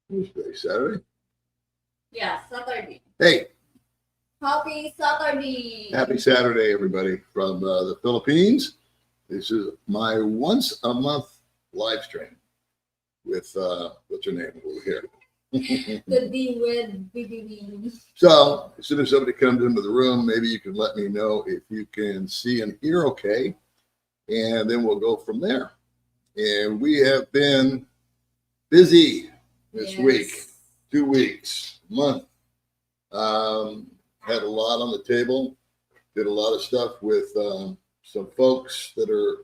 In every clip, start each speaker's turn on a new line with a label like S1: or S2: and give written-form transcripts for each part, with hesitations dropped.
S1: Who's today? Saturday?
S2: Yeah, Saturday.
S1: Hey,
S2: Happy Saturday.
S1: happy Saturday, everybody from the Philippines. This is my once a month live stream with, what's her name over here?
S2: Could be with Baby.
S1: So, as soon as somebody comes into the room, maybe you can let me know if you can see and hear okay, and then we'll go from there. And we have been busy this week, 2 weeks, month. Had a lot on the table, did a lot of stuff with some folks that are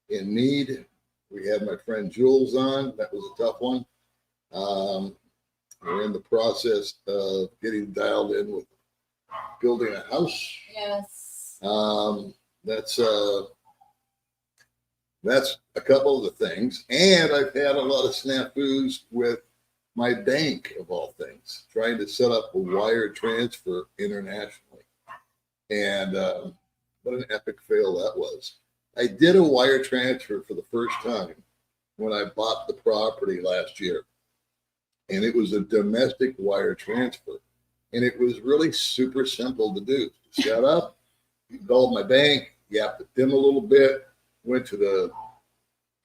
S1: in need. We had my friend Jules on. That was a tough one. We're in the process of getting dialed in with building a house.
S2: Yes.
S1: That's a couple of the things. And I've had a lot of snafus with my bank, of all things, trying to set up a wire transfer internationally. And what an epic fail that was. I did a wire transfer for the first time when I bought the property last year. And it was a domestic wire transfer. And it was really super simple to do. Set up, you called my bank, yapped at them a little bit, went to the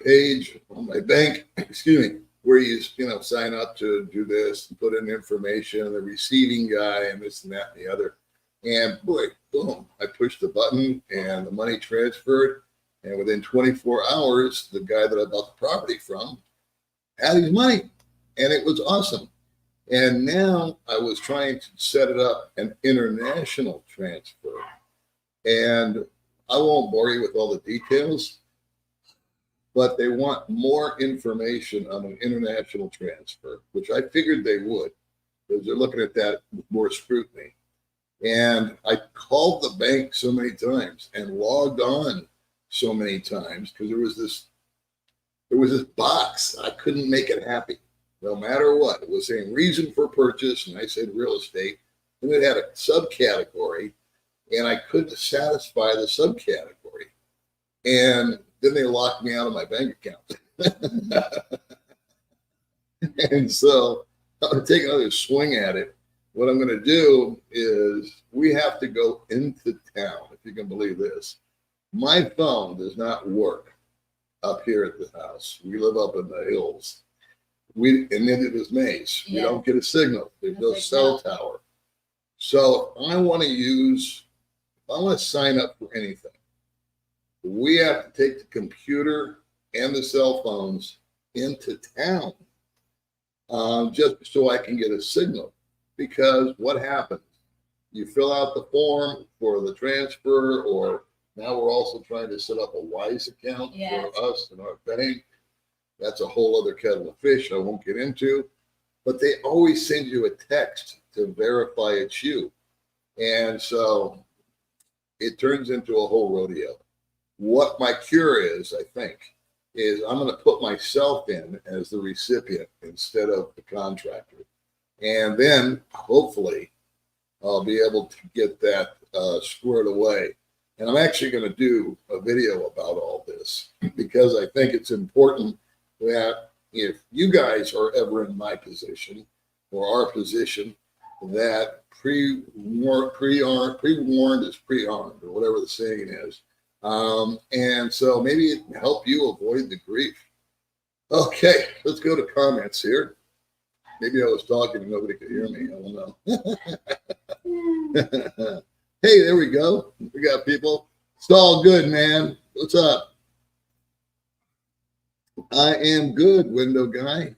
S1: page on my bank, excuse me, where you sign up to do this and put in information, the receiving guy, and this and that and the other. And boy, boom, I pushed the button and the money transferred. And within 24 hours, the guy that I bought the property from had his money. And it was awesome. And now I was trying to set it up an international transfer. And I won't bore you with all the details, but they want more information on an international transfer, which I figured they would, because they're looking at that with more scrutiny. And I called the bank so many times and logged on so many times because there was this box. I couldn't make it happy. No matter what, it was saying reason for purchase, and I said real estate, and it had a subcategory, and I couldn't satisfy the subcategory. And then they locked me out of my bank account. And so I'm going to take another swing at it. What I'm going to do is we have to go into town, if you can believe this. My phone does not work up here at the house. We live up in the hills. And neither does Maze. We don't get a signal. There's no cell tower. So if I want to sign up for anything, we have to take the computer and the cell phones into town just so I can get a signal. Because what happens? You fill out the form for the transfer, or now we're also trying to set up a WISE account for us and our bank. That's a whole other kettle of fish I won't get into. But they always send you a text to verify it's you. And so it turns into a whole rodeo. What my cure is, I think, is I'm going to put myself in as the recipient instead of the contractor. And then hopefully I'll be able to get that squared away. And I'm actually going to do a video about all this because I think it's important that if you guys are ever in my position or our position, that pre-warned is pre-armed, or whatever the saying is. And so maybe it can help you avoid the grief. Okay, let's go to comments here. Maybe I was talking and nobody could hear me. I don't know. Hey, there we go. We got people. It's all good, man. What's up? I am good, window guy.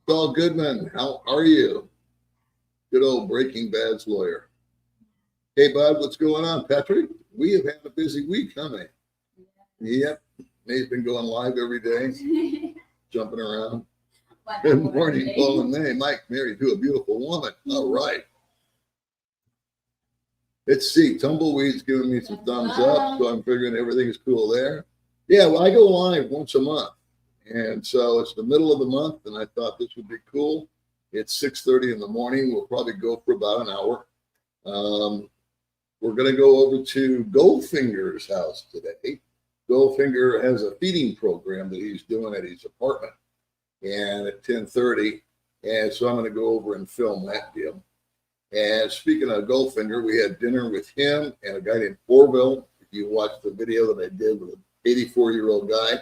S1: Paul Goodman, how are you? Good old Breaking Bad's lawyer. Hey, bud, what's going on, Patrick? We have had a busy week, haven't we? Yep. May's been going live every day, jumping around. Good morning, Paul and May. Mike married to a beautiful woman. All right. Let's see. Tumbleweed's giving me some thumbs up, so I'm figuring everything is cool there. Yeah, well, I go live once a month. And so it's the middle of the month, and I thought this would be cool. It's 6:30 in the morning. We'll probably go for about an hour. We're going to go over to Goldfinger's house today. Goldfinger has a feeding program that he's doing at his apartment. And at 10:30, And so I'm going to go over and film that deal. And speaking of Goldfinger, we had dinner with him and a guy named Orville. If you watched the video that I did with an 84-year-old guy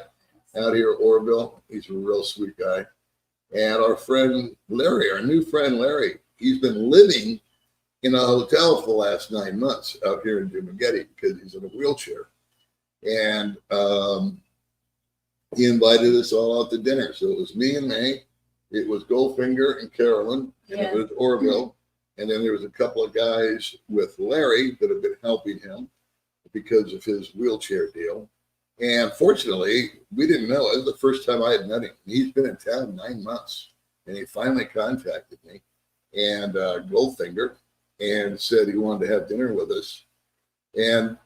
S1: out here at Orville, he's a real sweet guy. And our friend Larry, our new friend Larry, he's been living in a hotel for the last 9 months out here in Dumagetti because he's in a wheelchair. And he invited us all out to dinner. So it was me and May, it was Goldfinger and Carolyn, and it was Orville. And then there was a couple of guys with Larry that have been helping him because of his wheelchair deal. And fortunately, we didn't know. It was the first time I had met him. He's been in town 9 months. And he finally contacted me and Goldfinger and said he wanted to have dinner with us. And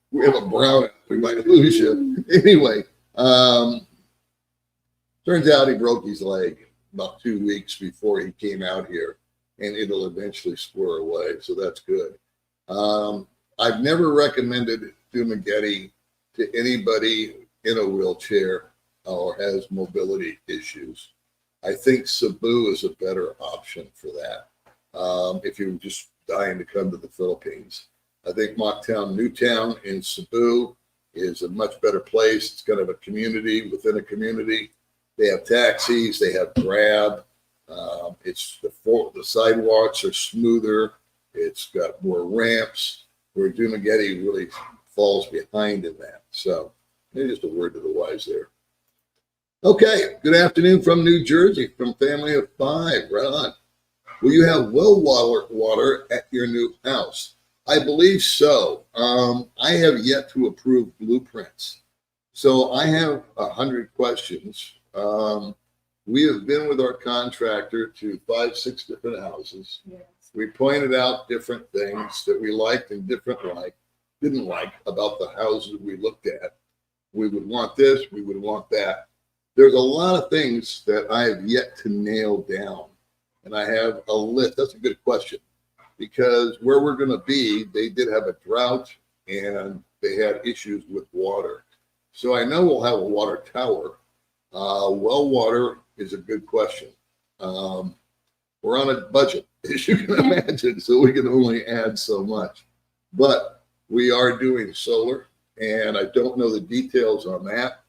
S1: we have a brown, we might lose you. Anyway, turns out he broke his leg about 2 weeks before he came out here, and it'll eventually square away. So that's good. I've never recommended Dumagetti to anybody in a wheelchair or has mobility issues. I think Cebu is a better option for that. If you're just dying to come to the Philippines, I think Mocktown, Newtown in Cebu is a much better place. It's kind of a community within a community. They have taxis, they have Grab. It's the sidewalks are smoother. It's got more ramps, where Dumagetti really falls behind in that. So maybe just a word to the wise there. Okay, good afternoon from New Jersey, from Family of 5. Right on. Will you have well water at your new house? I believe so. I have yet to approve blueprints. So I have 100 questions. We have been with our contractor to 5, 6 different houses. Yes. We pointed out different things that we liked and didn't like about the houses we looked at. We would want this, we would want that. There's a lot of things that I have yet to nail down. And I have a list. That's a good question. Because where we're going to be, they did have a drought and they had issues with water. So I know we'll have a water tower. Well water is a good question. We're on a budget, as you can imagine, so we can only add so much. But we are doing solar, and I don't know the details on that.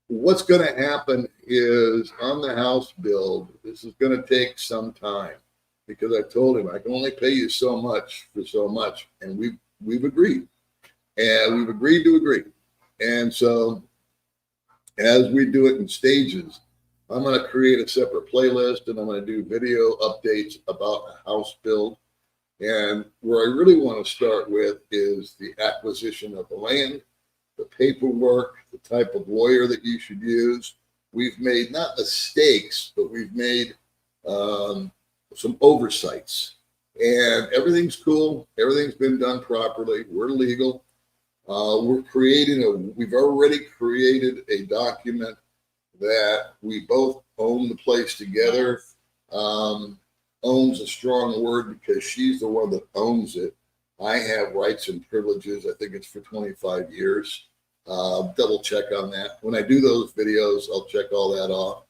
S1: What's going to happen is on the house build, this is going to take some time. Because I told him I can only pay you so much for so much, and we've agreed, and we've agreed to agree. And so, as we do it in stages, I'm going to create a separate playlist, and I'm going to do video updates about the house build. And where I really want to start with is the acquisition of the land, the paperwork, the type of lawyer that you should use. We've made not mistakes, but we've made some oversights, and everything's cool. Everything's been done properly. We're legal. We've already created a document that we both own the place together. Owns a strong word because she's the one that owns it. I have rights and privileges. I think it's for 25 years. Double check on that. When I do those videos, I'll check all that off.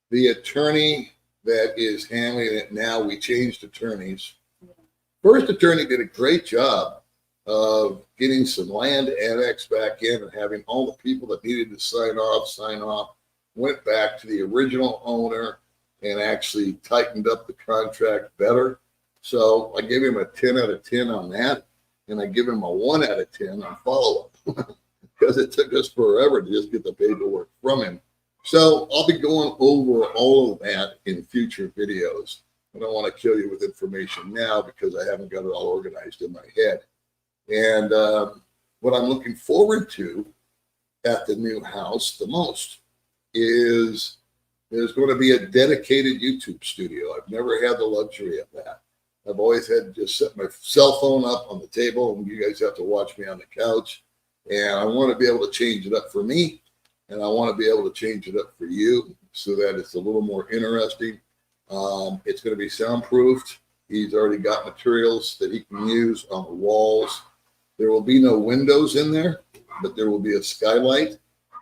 S1: The attorney that is handling it now, we changed attorneys. First attorney did a great job of getting some land annexed back in and having all the people that needed to sign off, went back to the original owner and actually tightened up the contract better. So I gave him a 10 out of 10 on that, and I give him a 1 out of 10 on follow-up because it took us forever to just get the paperwork from him. So I'll be going over all of that in future videos. I don't want to kill you with information now because I haven't got it all organized in my head. And what I'm looking forward to at the new house the most is there's going to be a dedicated YouTube studio. I've never had the luxury of that. I've always had to just set my cell phone up on the table and you guys have to watch me on the couch. And I want to be able to change it up for me. And I want to be able to change it up for you so that it's a little more interesting. It's going to be soundproofed. He's already got materials that he can use on the walls. There will be no windows in there, but there will be a skylight,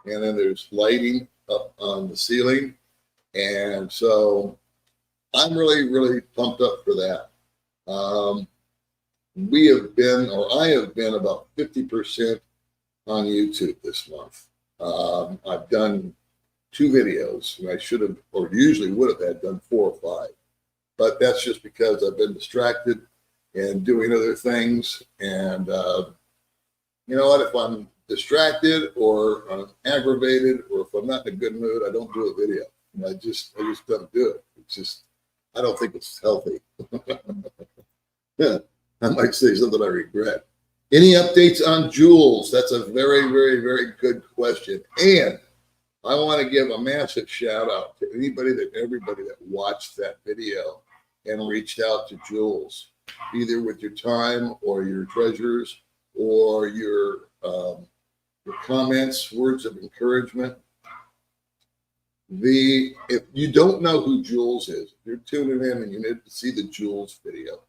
S1: and then there's lighting up on the ceiling. And so I'm really, really pumped up for that. We have been, or I have been, about 50% on YouTube this month. I've done 2 videos, and I should have, or usually would have had done 4 or 5. But that's just because I've been distracted and doing other things. And you know what? If I'm distracted or I'm aggravated or if I'm not in a good mood, I don't do a video. And I just don't do it. It's just, I don't think it's healthy. Yeah, I might say something I regret. Any updates on Jules? That's a very, very, very good question. And I want to give a massive shout out to everybody that watched that video and reached out to Jules, either with your time or your treasures or your comments, words of encouragement. If you don't know who Jules is, if you're tuning in and you need to see the Jules video.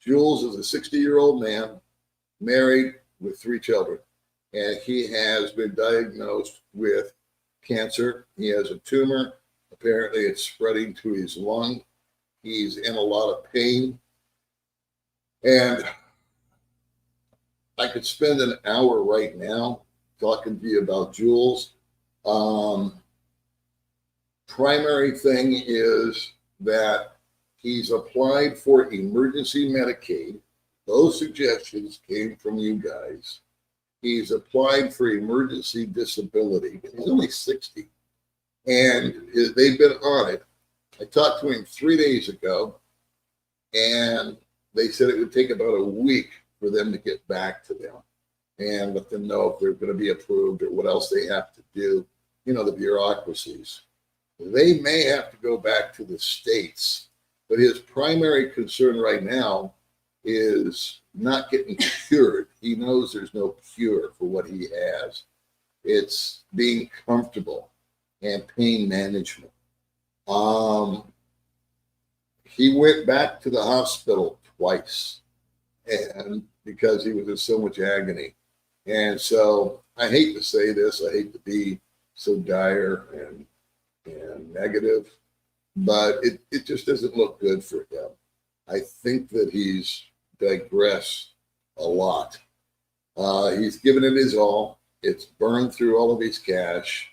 S1: Jules is a 60-year-old man, married with 3 children, and he has been diagnosed with cancer. He has a tumor. Apparently it's spreading to his lung. He's in a lot of pain. And I could spend an hour right now talking to you about Jules. Primary thing is that he's applied for emergency Medicaid. Those suggestions came from you guys. He's applied for emergency disability. He's only 60. And they've been on it. I talked to him 3 days ago, and they said it would take about a week for them to get back to them and let them know if they're going to be approved or what else they have to do, you know, the bureaucracies. They may have to go back to the states, but his primary concern right now is not getting cured. He knows there's no cure for what he has. It's being comfortable and pain management. He went back to the hospital twice, and because he was in so much agony. And so I hate to say this, I hate to be so dire and negative, but it just doesn't look good for him. I think that he's digressed a lot. He's given it his all. It's burned through all of his cash.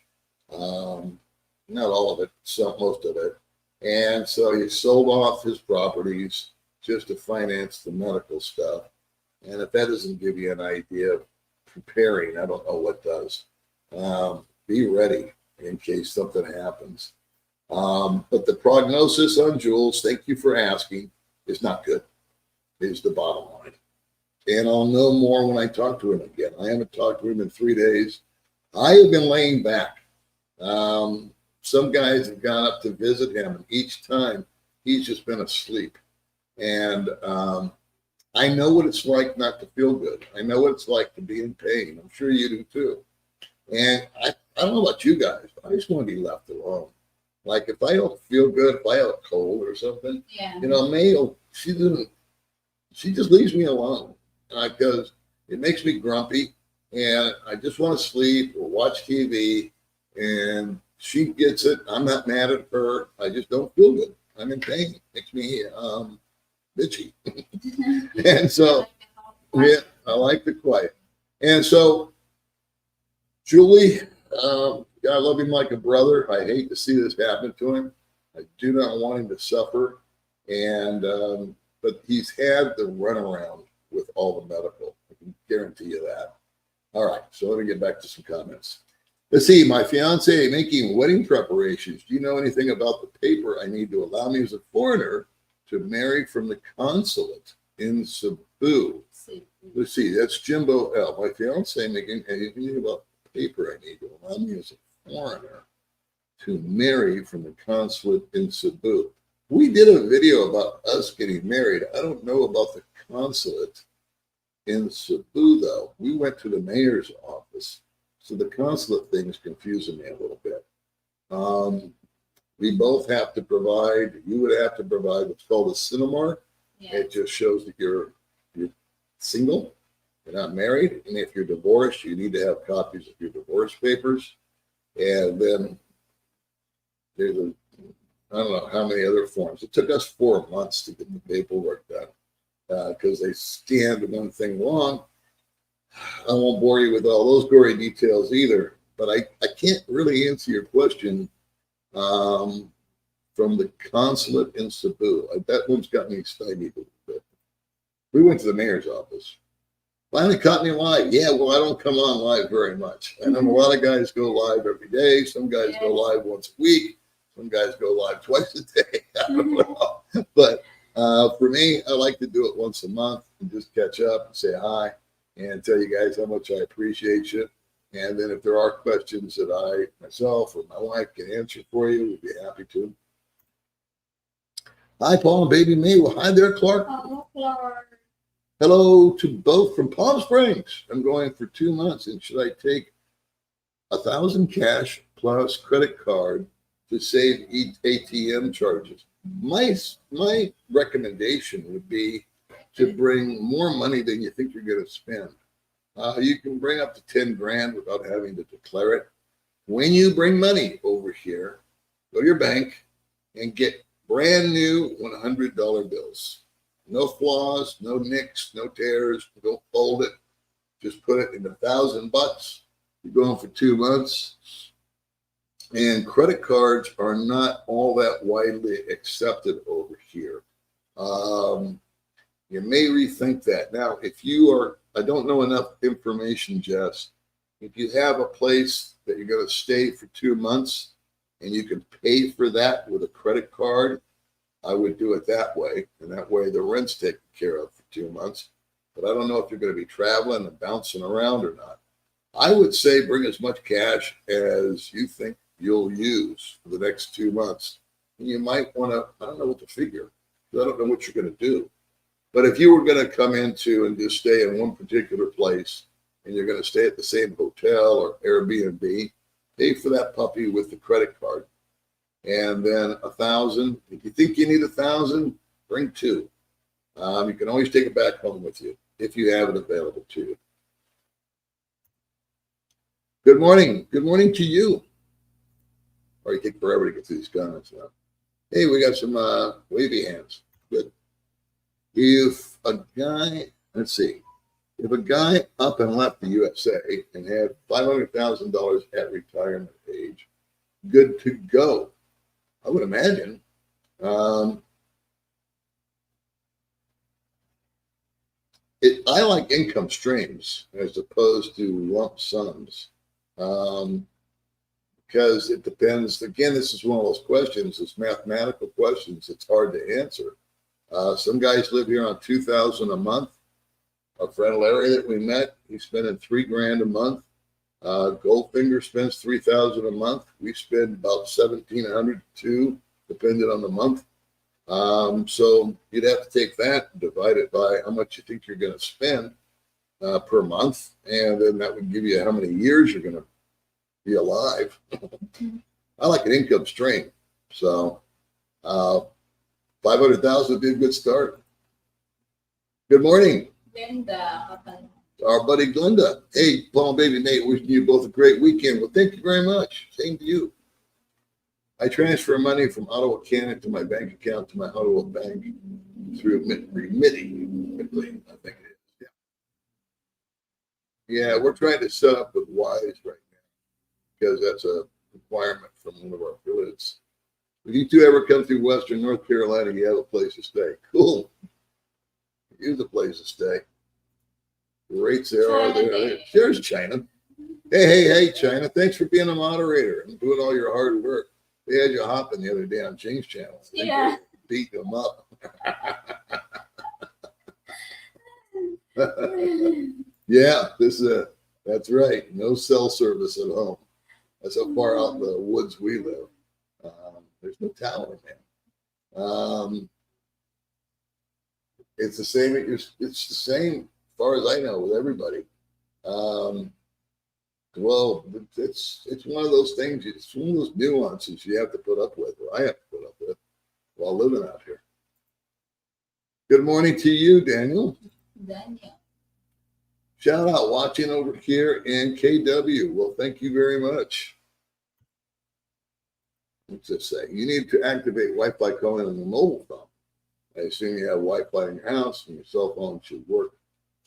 S1: Not all of it, most of it. And so he sold off his properties just to finance the medical stuff. And if that doesn't give you an idea of preparing, I don't know what does. Be ready in case something happens. But the prognosis on Jules, thank you for asking, is not good, is the bottom line. And I'll know more when I talk to him again. I haven't talked to him in 3 days. I have been laying back. Some guys have gone up to visit him, and each time he's just been asleep. And I know what it's like not to feel good. I know what it's like to be in pain. I'm sure you do too. And I don't know about you guys, but I just want to be left alone. Like if I don't feel good, if I have a cold or something, you know, May, she just leaves me alone because it makes me grumpy, and I just want to sleep or watch TV, and she gets it. I'm not mad at her. I just don't feel good. I'm in pain. It makes me bitchy. And so, yeah, I like the quiet. And so, Julie, I love him like a brother. I hate to see this happen to him. I do not want him to suffer. And but he's had the runaround with all the medical. I can guarantee you that. All right, so let me get back to some comments. Let's see, my fiance making wedding preparations. Do you know anything about the paper I need to allow me as a foreigner to marry from the consulate in Cebu? Let's see, that's Jimbo L. My fiance making anything about the paper I need to allow me as a foreigner to marry from the consulate in Cebu. We did a video about us getting married. I don't know about the consulate in Cebu, though. We went to the mayor's office. So the consulate thing is confusing me a little bit. We both have to provide, you would have to provide what's called a Cinemark
S2: Yeah.
S1: It just shows that you're single, you're not married, and if you're divorced, you need to have copies of your divorce papers. And then there's I don't know how many other forms. It took us 4 months to get the paperwork done because they scanned one thing wrong. I won't bore you with all those gory details either, but I can't really answer your question from the consulate in Cebu. That one's got me stymied a little bit. We went to the mayor's office. Finally caught me live. Yeah, well, I don't come on live very much. I know a lot of guys go live every day. Some guys go live once a week. Some guys go live twice a day. I don't know. But for me, I like to do it once a month and just catch up and say hi and tell you guys how much I appreciate you. And then if there are questions that I myself or my wife can answer for you, we'd be happy to. Hi, Paul and Baby Mae. Well, hi there, Clark.
S2: Oh, Clark.
S1: Hello to both from Palm Springs. I'm going for 2 months, and should I take 1,000 cash plus credit card to save ATM charges? My recommendation would be to bring more money than you think you're going to spend. You can bring up to 10 grand without having to declare it. When you bring money over here, go to your bank and get brand new $100 bills. No flaws, no nicks, no tears. Don't fold it. Just put it in $1,000. You're going for 2 months. And credit cards are not all that widely accepted over here. You may rethink that. Now, if you are, I don't know enough information, Jess. If you have a place that you're going to stay for 2 months and you can pay for that with a credit card, I would do it that way. And that way the rent's taken care of for 2 months. But I don't know if you're going to be traveling and bouncing around or not. I would say bring as much cash as you think you'll use for the next 2 months. And you might want to, I don't know what to figure, because I don't know what you're going to do. But if you were going to come into and just stay in one particular place and you're going to stay at the same hotel or Airbnb, pay for that puppy with the credit card. And then 1,000, if you think you need 1,000, bring 2. You can always take it back home with you if you have it available to you. Good morning. Good morning to you. Or you take forever to get through these comments now. Hey, we got some wavy hands. Good. If a guy, let's see, if a guy up and left the USA and had $500,000 at retirement age, good to go. I would imagine. I like income streams as opposed to lump sums. Because it depends. Again, this is one of those questions. It's mathematical questions. It's hard to answer. Some guys live here on $2,000 a month. Our friend Larry that we met, he's spending $3 grand a month. Goldfinger spends $3,000 a month. We spend about $1,700 to, depending on the month. So you'd have to take that and divide it by how much you think you're going to spend per month, and then that would give you how many years you're going to be alive. I like an income stream, so 500,000 would be a good start. Good morning.
S2: Linda.
S1: Our buddy Glenda. Hey, Paul and Baby Mae, wishing you both a great weekend. Well, thank you very much. Same to you. I transfer money from Ottawa, Canada to my bank account to my Ottawa bank through remitting, I think it is. Yeah, we're trying to set up with Wise right now because that's a requirement from one of our affiliates. If you two ever come through Western North Carolina, you have a place to stay. Cool. Here's a place to stay. The rates there are there. There's China. Hey, China. Thanks for being a moderator and doing all your hard work. They had you hopping the other day on James Channel.
S2: Yeah.
S1: Beat them up. Yeah, that's right. No cell service at home. That's how far out in the woods we live. There's no tower, man. It's the same. It's the same, as far as I know, with everybody. Well, it's one of those things. It's one of those nuances you have to put up with, or I have to put up with, while living out here. Good morning to you, Daniel.
S2: Daniel.
S1: Shout out watching over here in KW. Well, thank you very much. What's this say? You need to activate Wi-Fi calling on the mobile phone. I assume you have Wi-Fi in your house and your cell phone should work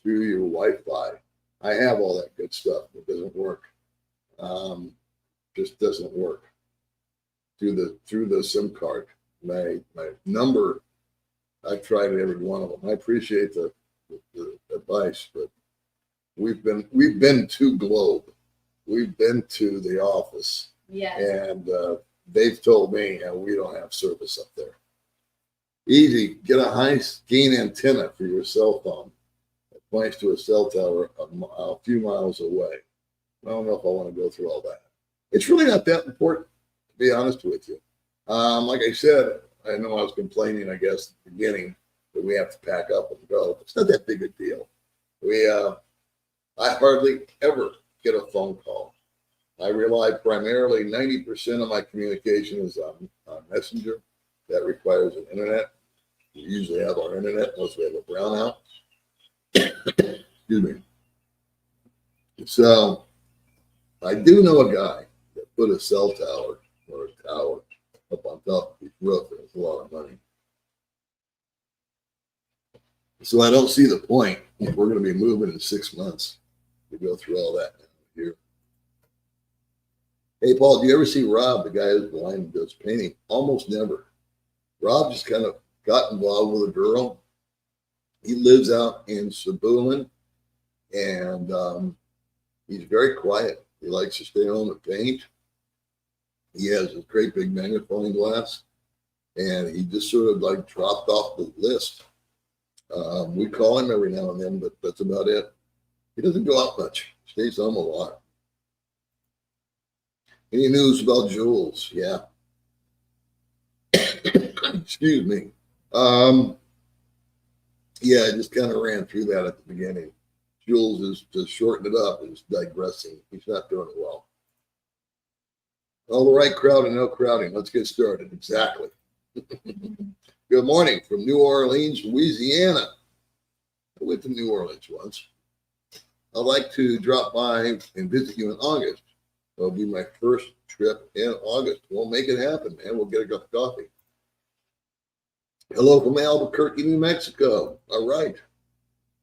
S1: through your Wi-Fi. I have all that good stuff. It doesn't work. Just doesn't work through the SIM card. My number, I've tried every one of them. I appreciate the advice, but we've been to Globe. We've been to the office.
S2: Yes.
S1: And they've told me we don't have service up there. Easy, get a high gain antenna for your cell phone that points to a cell tower a few miles away. I don't know if I want to go through all that. It's really not that important, to be honest with you. Like I said, I know I was complaining, I guess, at the beginning that we have to pack up and go. It's not that big a deal. I hardly ever get a phone call. I rely primarily, 90% of my communication is on Messenger. That requires an internet. We usually have our internet unless we have a brownout. Excuse me. So I do know a guy that put a cell tower or a tower up on top of his roof. And it's a lot of money. So I don't see the point if we're going to be moving in 6 months to go through all that here. Hey, Paul, do you ever see Rob, the guy who's blind and does painting? Almost never. Rob just kind of got involved with a girl. He lives out in Sabulin, and he's very quiet. He likes to stay home and paint. He has a great big magnifying glass, and he just sort of like dropped off the list. We call him every now and then, but that's about it. He doesn't go out much. He stays home a lot. Any news about Jules? Yeah. Excuse me. Yeah, I just kind of ran through that at the beginning. Jules is, to shorten it up, is digressing. He's not doing it well. All the right crowd and no crowding. Let's get started. Exactly. Good morning from New Orleans, Louisiana. I went to New Orleans once. I'd like to drop by and visit you in August. It'll be my first trip in August. We'll make it happen, man. We'll get a cup of coffee. Hello from Albuquerque, New Mexico. All right.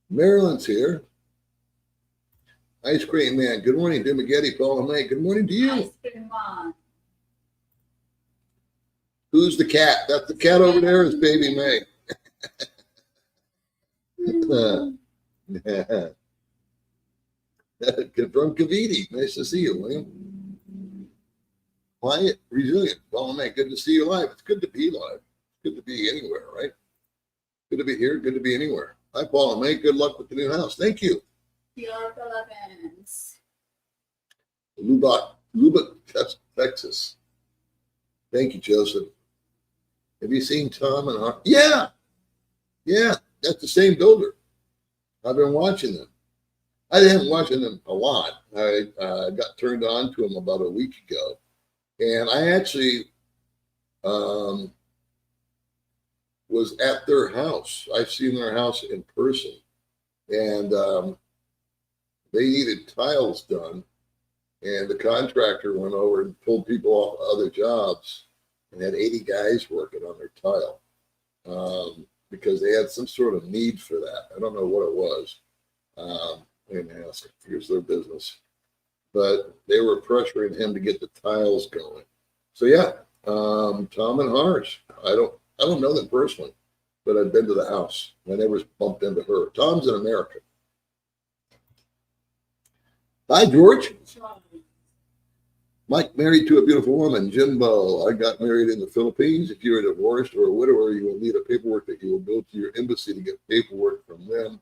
S1: Maryland's here. Ice Cream Man. Good morning, Demagetti, Paul and Mae. Good morning to you.
S2: Ice cream man.
S1: Who's the cat? That's the cat over there is Baby Mae. From Cavite. Nice to see you, William. Quiet, resilient. Paul and Mae, good to see you live. It's good to be live. Good to be anywhere, right? Good to be here. Good to be anywhere. Hi, Paul and Mae. Good luck with the new house. Thank you.
S2: Pure Philippines.
S1: Lubbock, Texas. Thank you, Joseph. Have you seen Tom and Har? Yeah. That's the same builder. I've been watching them. I haven't watching them a lot. I got turned on to them about a week ago, and I actually was at their house. I've seen their house in person, and they needed tiles done, and the contractor went over and pulled people off other jobs and had 80 guys working on their tile because they had some sort of need for that. I don't know what it was. I didn't ask. Here's their business. But they were pressuring him to get the tiles going. So yeah, Tom and Harsh. I don't know them personally, but I've been to the house. I never bumped into her. Tom's in America. Hi, George. Mike married to a beautiful woman, Jimbo. I got married in the Philippines. If you're divorced or a widower, you will need a paperwork that you will go to your embassy to get paperwork from them.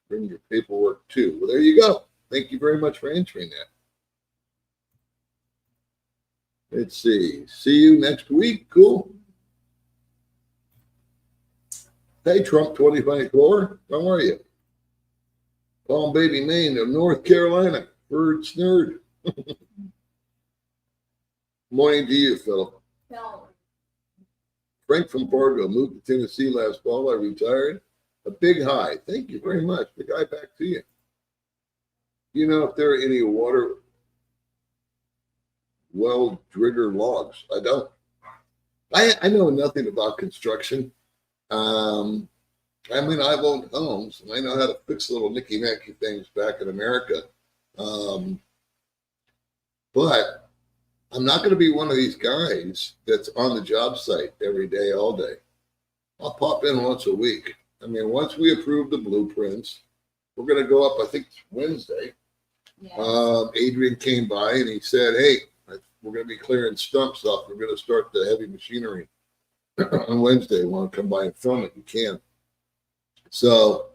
S1: Bring your paperwork too. Well, there you go. Thank you very much for answering that. Let's see. See you next week. Cool. Hey, Trump 2024. How are you? Paul and Baby Mae of North Carolina. Bird snurd. Morning to you, Philip.
S2: No.
S1: Frank from Fargo moved to Tennessee last fall. I retired A big hi. Thank you very much. Big hi back to you. Do you know if there are any water well trigger logs? I don't. I know nothing about construction. Um, I mean, I've owned homes and I know how to fix little nicky-nacky things back in America. Um, but I'm not going to be one of these guys that's on the job site every day, all day. I'll pop in once a week. I mean, once we approve the blueprints, we're going to go up, I think it's Wednesday.
S2: Yeah.
S1: Adrian came by and he said, hey, we're going to be clearing stumps off. We're going to start the heavy machinery on Wednesday. Want to come by and film it? You can. So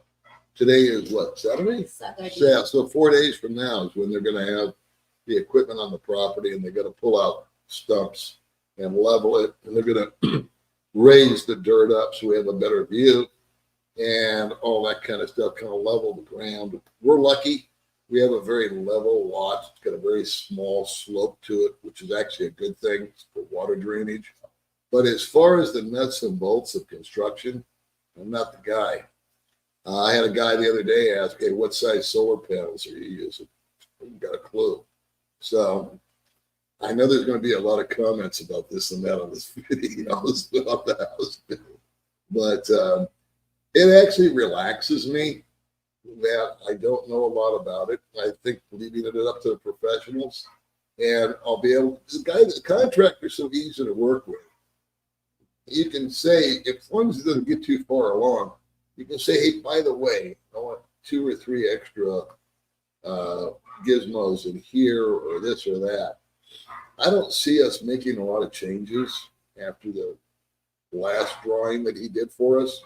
S1: today is what, Saturday?
S2: Saturday.
S1: Yeah, so 4 days from now is when they're going to have the equipment on the property and they're going to pull out stumps and level it. And they're going to raise the dirt up so we have a better view and all that kind of stuff, kind of level the ground. We're lucky. We have a very level lot. It's got a very small slope to it, which is actually a good thing for water drainage. But as far as the nuts and bolts of construction, I'm not the guy. I had a guy the other day ask, hey, what size solar panels are you using? I haven't got a clue. So I know there's going to be a lot of comments about this and that on this video about the house. But it actually relaxes me that I don't know a lot about it. I think leaving it up to the professionals, and I'll be able. The contractor's so easy to work with. You can say, as long as it doesn't get too far along, you can say, hey, by the way, I want 2 or 3 extra gizmos in here or this or that. I don't see us making a lot of changes after the last drawing that he did for us.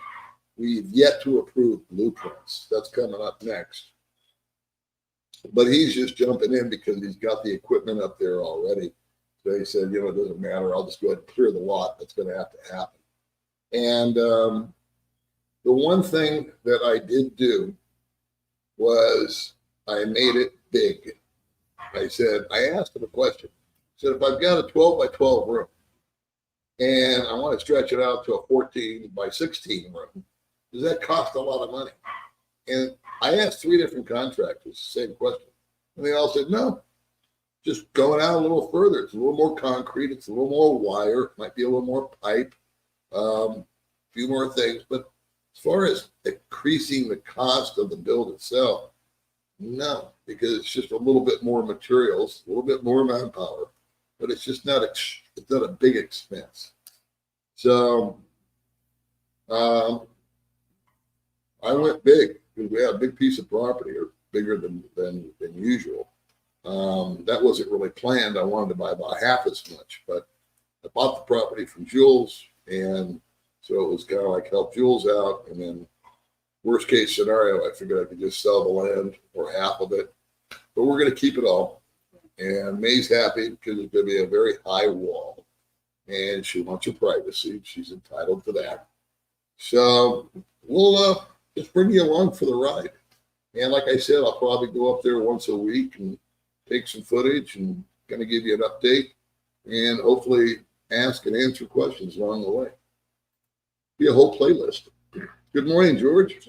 S1: We've yet to approve blueprints. That's coming up next. But he's just jumping in because he's got the equipment up there already. So he said, it doesn't matter. I'll just go ahead and clear the lot. That's going to have to happen. And the one thing that I did do was I made it big. I asked him a question. I said, if I've got a 12 by 12 room and I want to stretch it out to a 14 by 16 room, does that cost a lot of money? And I asked 3 different contractors the same question. And they all said, no, just going out a little further. It's a little more concrete. It's a little more wire. Might be a little more pipe, a few more things. But as far as increasing the cost of the build itself, no, because it's just a little bit more materials, a little bit more manpower, but it's just not a big expense. So I went big because we had a big piece of property, or bigger than usual. That wasn't really planned. I wanted to buy about half as much, but I bought the property from Jules, and so it was kind of like help Jules out. And then worst case scenario, I figured I could just sell the land or half of it, but we're going to keep it all. And May's happy because it's going to be a very high wall, and she wants her privacy. She's entitled to that. So we'll just bring you along for the ride. And like I said, I'll probably go up there once a week and take some footage and kind of give you an update and hopefully ask and answer questions along the way. Be a whole playlist. Good morning, George.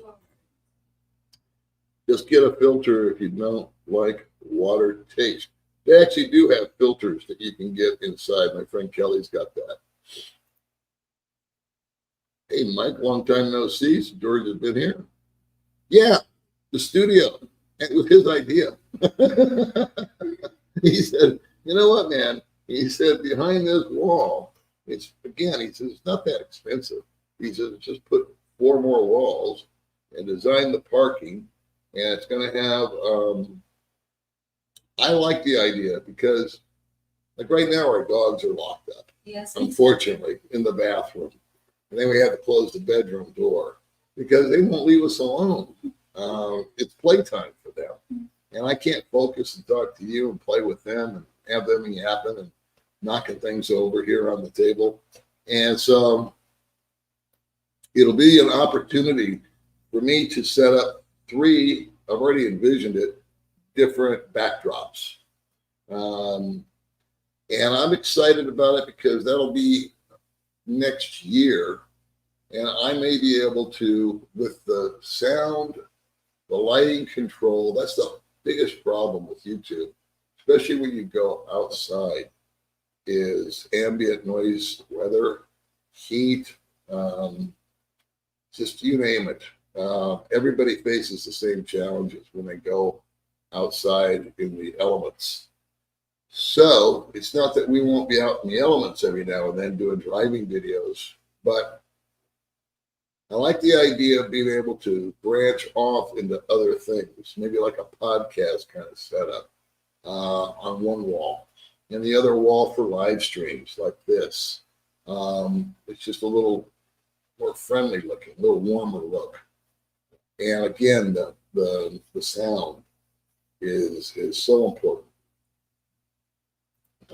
S1: Just get a filter if you don't like water taste. They actually do have filters that you can get inside. My friend Kelly's got that. Hey, Mike, long time no see. George has been here. Yeah, the studio. It was his idea. He said, you know what, man? He said, behind this wall, he says, it's not that expensive. He says, just put 4 more walls and design the parking. And it's going to have, I like the idea because, like right now, our dogs are locked up.
S2: Yes.
S1: Unfortunately, in the bathroom. And then we have to close the bedroom door because they won't leave us alone. It's playtime for them. And I can't focus and talk to you and play with them and have them yapping and knocking things over here on the table. And so it'll be an opportunity for me to set up 3, I've already envisioned it, different backdrops. And I'm excited about it because that'll be next year. And I may be able to, with the sound, the lighting control, that's the biggest problem with YouTube, especially when you go outside, is ambient noise, weather, heat, just you name it. Everybody faces the same challenges when they go outside in the elements. So it's not that we won't be out in the elements every now and then doing driving videos, but I like the idea of being able to branch off into other things, maybe like a podcast kind of setup on one wall, and the other wall for live streams like this. It's just a little more friendly looking, a little warmer look. And again, the sound is so important.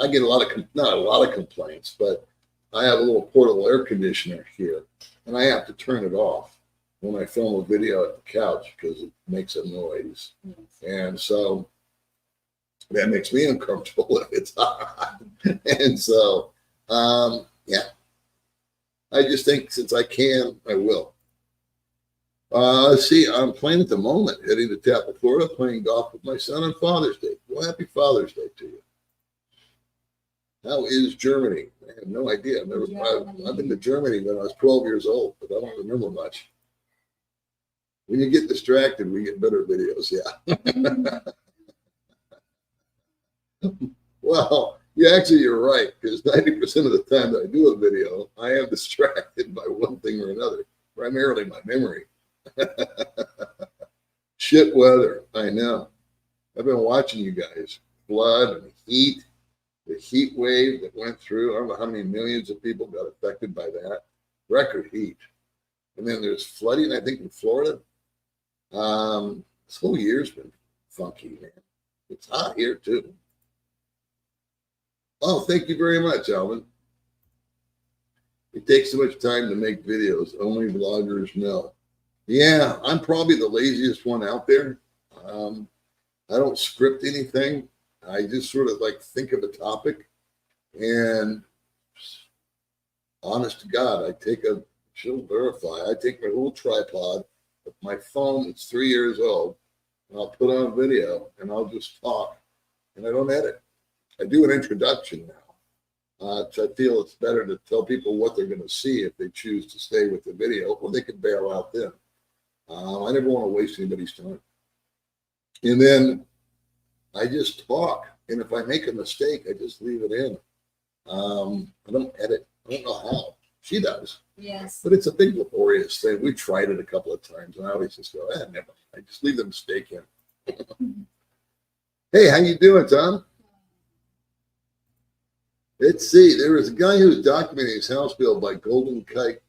S1: I get not a lot of complaints, but I have a little portable air conditioner here, and I have to turn it off when I film a video at the couch because it makes a noise. Yes. And so that makes me uncomfortable if it's hot. And so, yeah, I just think since I can, I will. Let's see, I'm playing at the moment, heading to Tampa, Florida, playing golf with my son on Father's Day. Well, happy Father's Day to you. How is Germany? I have no idea. I've been to Germany when I was 12 years old, but I don't remember much. When you get distracted, we get better videos, yeah. Well, you're right, because 90% of the time that I do a video, I am distracted by one thing or another, primarily my memory. Shit weather, I know. I've been watching you guys. Flood and heat, the heat wave that went through. I don't know how many millions of people got affected by that. Record heat. And then there's flooding, I think, in Florida. This whole year's been funky, man. It's hot here, too. Oh, thank you very much, Alvin. It takes so much time to make videos. Only vloggers know. Yeah, I'm probably the laziest one out there. I don't script anything. I just sort of like think of a topic, and honest to God, she'll verify. I take my little tripod with my phone that's 3 years old, and I'll put on video, and I'll just talk, and I don't edit. I do an introduction now. So I feel it's better to tell people what they're going to see if they choose to stay with the video, or they can bail out then. I never want to waste anybody's time. And then I just talk. And if I make a mistake, I just leave it in. I don't edit. I don't know how. She does.
S2: Yes.
S1: But it's a big laborious thing. We tried it a couple of times, and I always just go, never. I just leave the mistake in. Hey, how you doing, Tom? Let's see. There was a guy who was documenting his house built by Golden Kite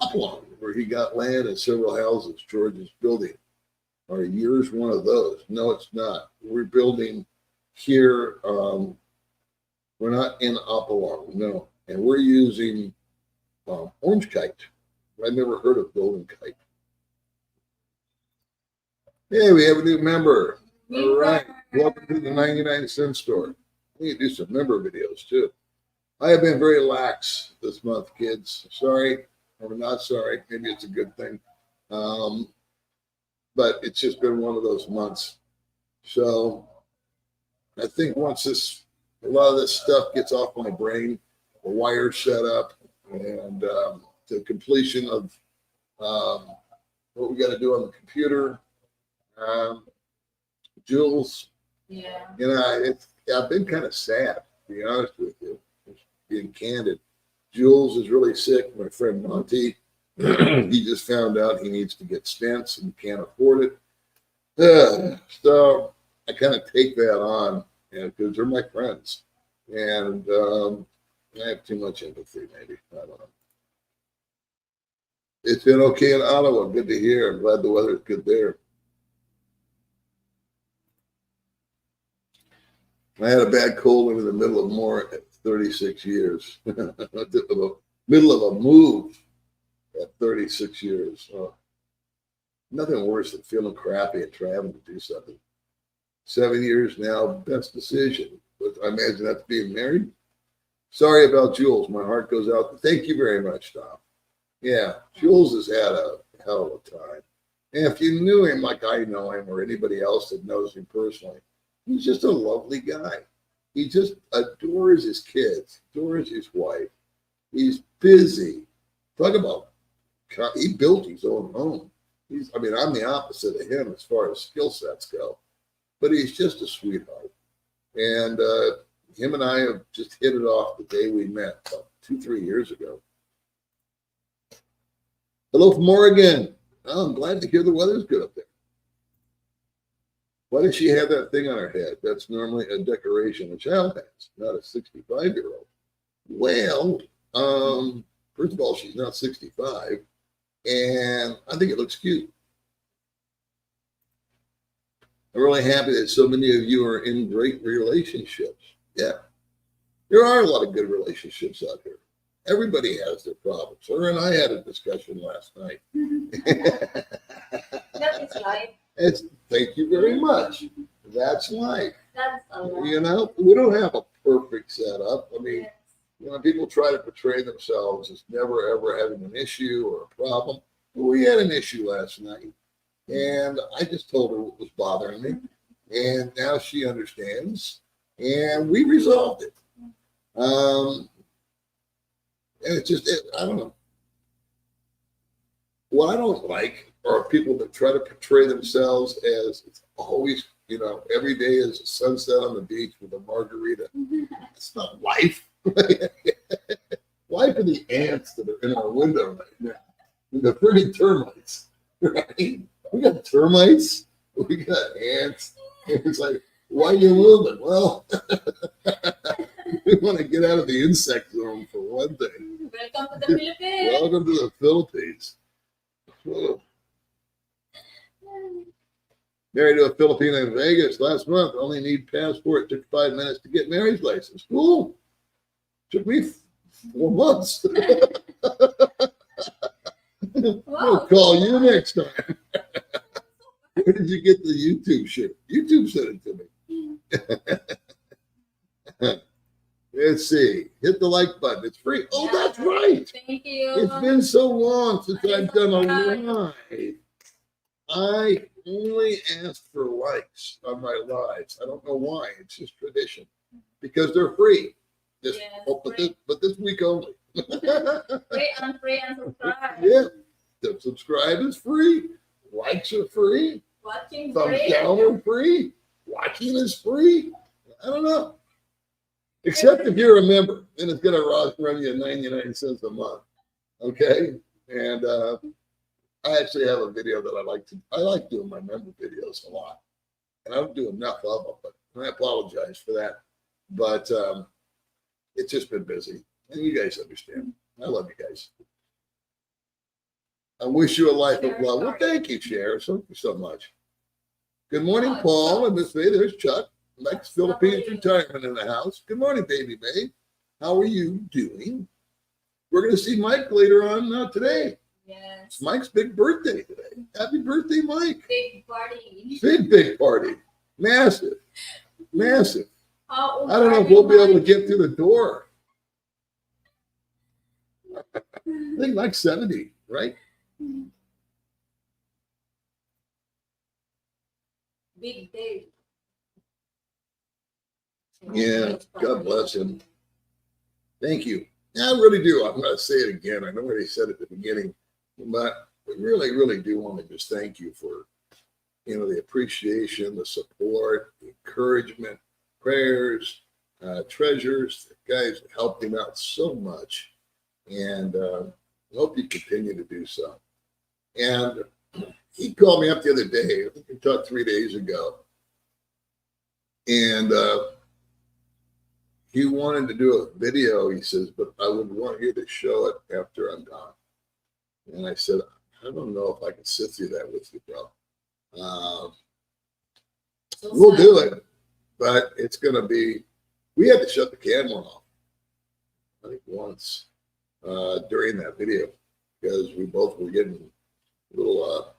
S1: Upland, where he got land and several houses. George's building. Are yours one of those? No, it's not. We're building here. We're not in Upland, no. And we're using orange kite. I've never heard of Golden Kite. Hey, we have a new member. All right. Welcome to the 99-cent store. We can do some member videos too. I have been very lax this month, kids. Sorry, or not sorry. Maybe it's a good thing. But it's just been one of those months. So I think once a lot of this stuff gets off my brain, the wires set up, and the completion of what we got to do on the computer, Jules.
S2: Yeah.
S1: I've been kind of sad, to be honest with you, being candid. Jules is really sick. My friend Monty, he just found out he needs to get stents and can't afford it. So I kind of take that on because they're my friends. And I have too much empathy, maybe. I don't know. It's been okay in Ottawa. Good to hear. I'm glad the weather's good there. I had a bad cold in the middle of more at 36 years. Middle of a move at 36 years. Nothing worse than feeling crappy and having to do something. 7 years now, best decision. But I imagine that's being married. Sorry about Jules. My heart goes out. Thank you very much, Tom. Yeah, Jules has had a hell of a time. And if you knew him like I know him or anybody else that knows him personally, he's just a lovely guy. He just adores his kids, adores his wife. He's busy. Talk about, he built his own home. I'm the opposite of him as far as skill sets go, but he's just a sweetheart. And him and I have just hit it off the day we met, about 2-3 years ago. Hello from Oregon. Oh, I'm glad to hear the weather's good up there. Why does she have that thing on her head? That's normally a decoration a child has, not a 65-year-old. Well, first of all, she's not 65, and I think it looks cute. I'm really happy that so many of you are in great relationships. Yeah, there are a lot of good relationships out there. Everybody has their problems. Her and I had a discussion last night.
S2: That is life.
S1: Thank you very much. That's life.
S2: That's a lot.
S1: You know, we don't have a perfect setup. I mean,
S2: Yes.
S1: you know, people try to portray themselves as never ever having an issue or a problem. But we had an issue last night, and I just told her what was bothering me, and now she understands, and we resolved it. And it's just, I don't know. What I don't like are people that try to portray themselves as it's always, you know, every day is a sunset on the beach with a margarita. It's not life. Life are the ants that are in our window right now. The friggin' termites, right? We got termites, we got ants. It's like, why are you moving? Well, we want to get out of the insect zone for one thing.
S2: Welcome to the Philippines.
S1: Welcome to the Philippines. Oh. Married to a Filipino in Vegas last month. Only need passport. Took 5 minutes to get marriage license. Cool. Took me 4 months. I'll call you next time. Where did you get the YouTube shit? YouTube sent it to me. Let's see. Hit the like button. It's free. Oh, that's right.
S2: Thank you.
S1: It's been so long since I've done a live. I only ask for likes on my lives. I don't know why. It's just tradition because they're free. This,
S2: Yes,
S1: but this week only.
S2: Free and subscribe.
S1: Yeah, the subscribe is free. Likes are free.
S2: Watching
S1: Thumbs
S2: free.
S1: down are free. Watching is free. I don't know. Except if you're a member, then it's going to run you 99 cents a month. Okay? And I actually have a video that I like doing my member videos a lot. And I don't do enough of them, but I apologize for that. But it's just been busy. And you guys understand. I love you guys. I wish you a life of love. Well, thank you, Cher. Thank you so much. Good morning, Paul and Miss May. There's Chuck. Next Philippines retirement in the house. Good morning, Baby Mae. How are you doing? We're going to see Mike later on today.
S2: Yes.
S1: It's Mike's big birthday today. Happy birthday, Mike.
S2: Big party.
S1: Big party. Massive. Massive.
S2: How old
S1: I don't know
S2: are
S1: if we'll be
S2: you,
S1: able to
S2: Mike?
S1: get through the door. I think like 70, right?
S2: Big day.
S1: Yeah, God bless him. Thank you. Yeah, I really do. I'm going to say it again. I know I already said it at the beginning, but we really, really do want to just thank you for, you know, the appreciation, the support, the encouragement, prayers, treasures. The guys helped him out so much, and I hope you continue to do so. And he called me up the other day. I think we talked 3 days ago, and he wanted to do a video, he says, but I would want you to show it after I'm gone. And I said, I don't know if I can sit through that with you, bro. We'll do it, but it's going to be, we had to shut the camera off, I think once during that video, because we both were getting a little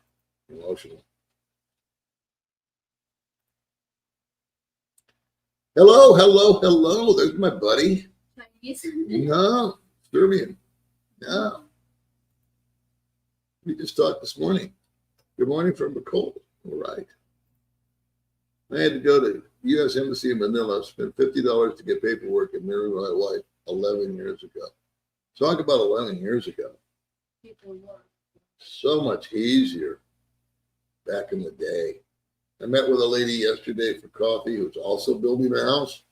S1: emotional. Hello. There's my buddy.
S2: Portuguese.
S1: No, Serbian. No. We just talked this morning. Good morning from Nicole. All right. I had to go to U.S. Embassy in Manila, spend $50 to get paperwork, and marry my wife 11 years ago. Talk about 11 years ago.
S2: People work.
S1: So much easier back in the day. I met with a lady yesterday for coffee who's also building a house.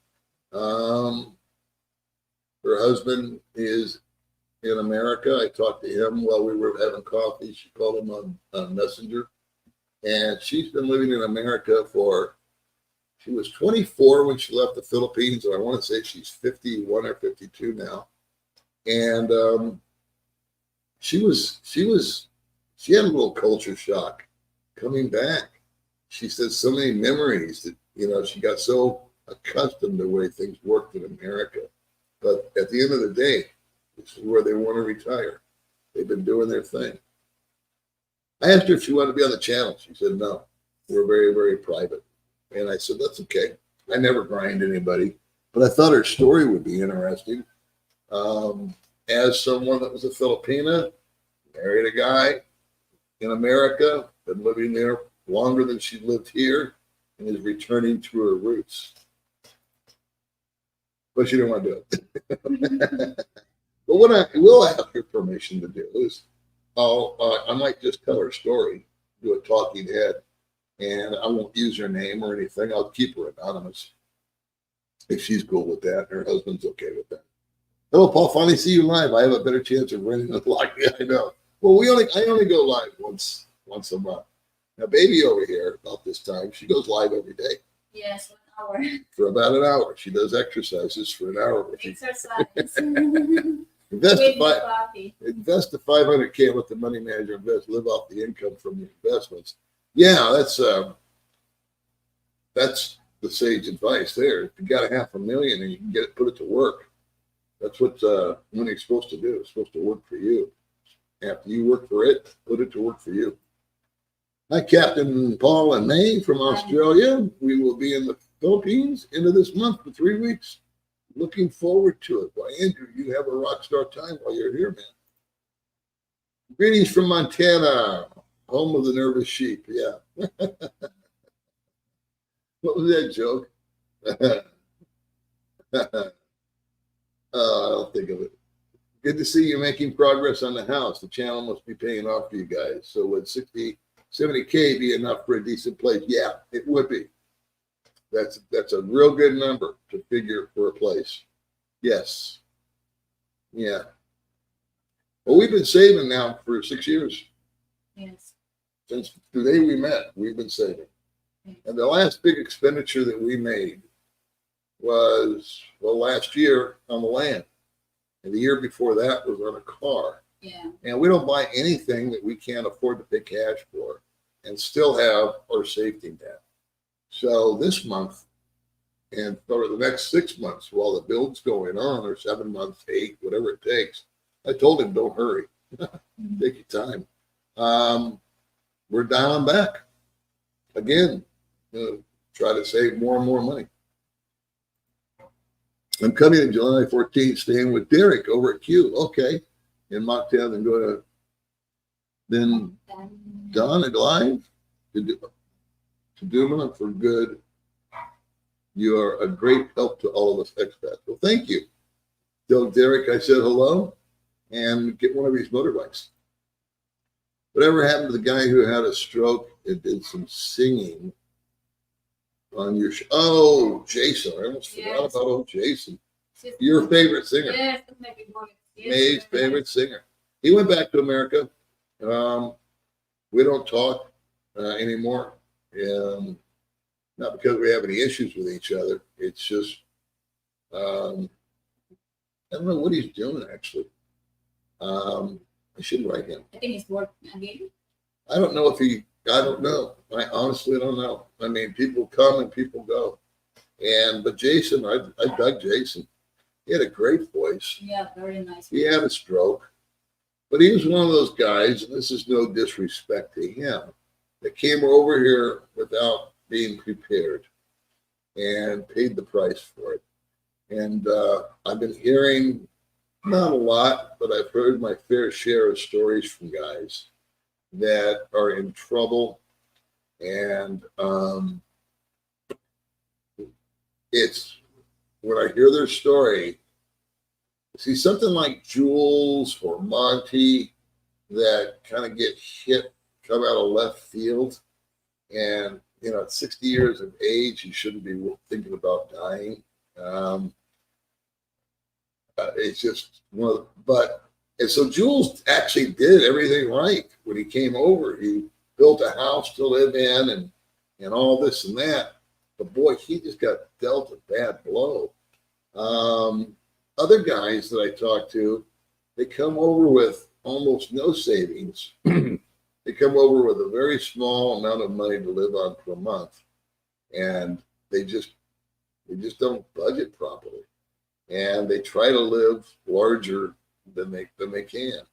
S1: Her husband is in America. I talked to him while we were having coffee. She called him on Messenger. And she's been living in America she was 24 when she left the Philippines. And I want to say she's 51 or 52 now. And she had a little culture shock coming back. She said so many memories that, she got so accustomed to the way things worked in America. But at the end of the day, this is where they want to retire. They've been doing their thing. I asked her if she wanted to be on the channel. She said, no, we're very, very private. And I said, that's okay. I never grind anybody. But I thought her story would be interesting. As someone that was a Filipina, married a guy in America, been living there longer than she lived here, and is returning to her roots. But she didn't want to do it. But what I will have her permission to do is, I might just tell her story, do a talking head, and I won't use her name or anything. I'll keep her anonymous if she's cool with that, and her husband's okay with that. Hello, Paul. Finally see you live. I have a better chance of winning the live. Yeah, I know. Well, I only go live once a month. Now, baby over here, about this time, she goes live every day.
S2: Yes, 1 hour.
S1: For about an hour. She does exercises for an hour.
S2: Exercise.
S1: Invest
S2: With
S1: the
S2: coffee.
S1: invest the $500K, let the money manager invest, live off the income from the investments. Yeah, that's the sage advice there. If you got $500,000 and you can put it to work, that's what money's supposed to do. It's supposed to work for you. After you work for it, put it to work for you. Hi, Captain Paul and Mae from Australia. We will be in the Philippines end of this month for 3 weeks. Looking forward to it. Why, Andrew, you have a rock star time while you're here, man. Greetings from Montana, home of the nervous sheep. Yeah. What was that joke? I don't think of it. Good to see you making progress on the house. The channel must be paying off for you guys. So would 60, 70K be enough for a decent place? Yeah, it would be. That's a real good number to figure for a place. Yes. Yeah. Well, we've been saving now for 6 years.
S2: Yes.
S1: Since the day we met, we've been saving. And the last big expenditure that we made was, last year on the land. And the year before that was on a car.
S2: Yeah.
S1: And we don't buy anything that we can't afford to pay cash for and still have our safety net. So this month and for the next 6 months while the build's going on, or 7 months, 8, whatever it takes, I told him, don't hurry. Take your time. We're dialing back. Again, try to save more and more money. I'm coming in July 14th, staying with Derek over at Q. Okay. In Mocktown, and go to then Don and Live to do for good. You are a great help to all of us expats. Well, thank you. Tell Derek I said hello and get one of these motorbikes. Whatever happened to the guy who had a stroke and did some singing on your show? Oh, Jason. I almost forgot about old Jason. Your favorite singer.
S2: Yes, that's my favorite.
S1: Mae's favorite singer. He went back to America. We don't talk anymore. Not because we have any issues with each other. It's just, I don't know what he's doing, actually. I should write him.
S2: I think he's working again.
S1: I don't know. I honestly don't know. I mean, people come and people go. But Jason, I dug Jason. He had a great voice.
S2: Yeah, very nice.
S1: He had a stroke. But he was one of those guys, and this is no disrespect to him, that came over here without being prepared and paid the price for it. And I've been hearing, not a lot, but I've heard my fair share of stories from guys that are in trouble. And it's when I hear their story, see something like Jules or Monty that kind of get hit, come out of left field. And, at 60 years of age, you shouldn't be thinking about dying. It's just and so Jules actually did everything right when he came over. He built a house to live in and all this and that. But boy, he just got dealt a bad blow. Other guys that I talk to, they come over with almost no savings. They come over with a very small amount of money to live on per month, and they just don't budget properly, and they try to live larger than they can.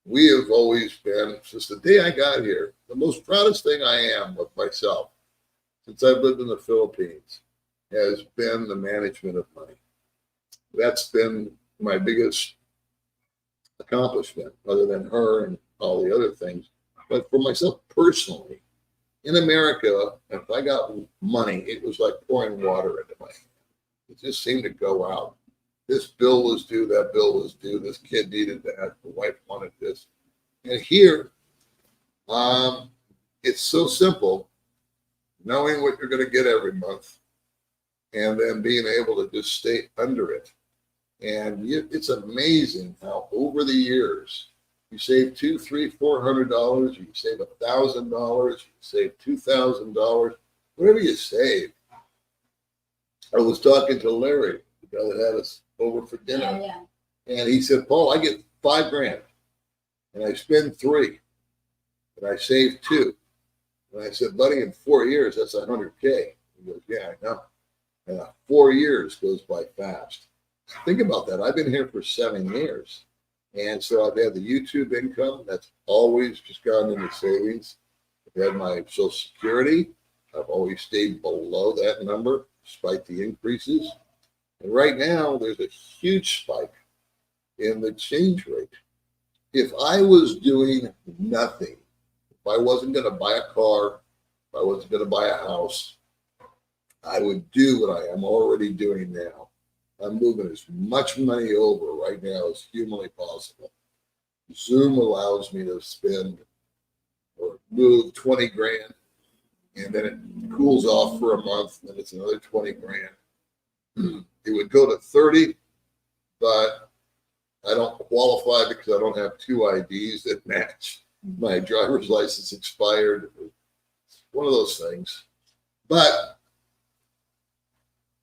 S1: We have always been, since the day I got here, the most proudest thing I am of myself since I've lived in the Philippines has been the management of money. That's been my biggest accomplishment, other than her and all the other things. But for myself personally, in America, if I got money, it was like pouring water into my hand. It just seemed to go out. This bill was due, that bill was due, this kid needed that, the wife wanted this. And here, it's so simple, knowing what you're going to get every month and then being able to just stay under it. And it's amazing how over the years, you save $200, $300, $400, you save $1,000, you save $2,000, whatever you save. I was talking to Larry, the guy that had us over for dinner, and he said, Paul, I get $5,000, and I spend $3,000, and I save $2,000. And I said, buddy, in 4 years, that's $100K. He goes, yeah, I know. And 4 years goes by fast. Think about that. I've been here for 7 years. And so I've had the YouTube income. That's always just gone into savings. I've had my Social Security. I've always stayed below that number, despite the increases. And right now, there's a huge spike in the change rate. If I was doing nothing, if I wasn't going to buy a car, if I wasn't going to buy a house, I would do what I am already doing now. I'm moving as much money over right now as humanly possible. Zoom allows me to spend or move $20,000, and then it cools off for a month, and it's another $20,000. It would go to 30, but I don't qualify because I don't have 2 IDs that match. My driver's license expired. It's one of those things. But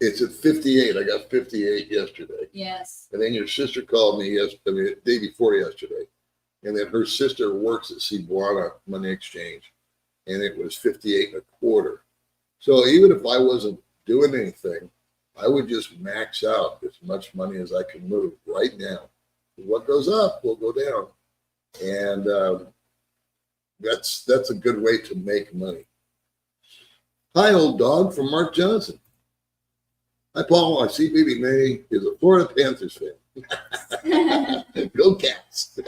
S1: it's at 58. I got 58 yesterday.
S2: Yes.
S1: And then your sister called me the day before yesterday. And then her sister works at Cebuana Money Exchange. And it was 58 and a quarter. So even if I wasn't doing anything, I would just max out as much money as I can move right now. What goes up will go down. And that's a good way to make money. Hi, old dog, from Mark Johnson. Hi, Paul. I see Baby Mae is a Florida Panthers fan. Go Cats.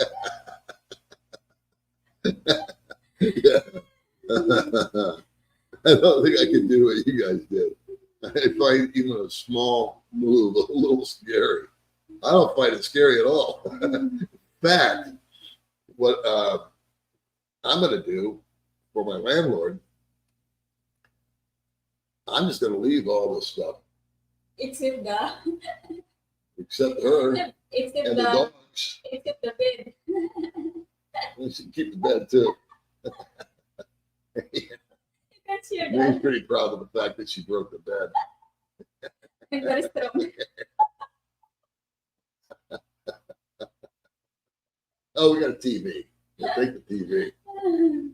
S1: Yeah. I don't think I can do what you guys did. I find even a small move a little scary. I don't find it scary at all. In fact, what I'm going to do for my landlord, I'm just going to leave all this stuff.
S2: Except
S1: her and the dogs.
S2: except the bed.
S1: We should keep the bed too.
S2: That's your
S1: She's
S2: dad.
S1: pretty proud of the fact that she broke the bed.
S2: And very strong.
S1: Oh, we got a TV. We'll take the TV.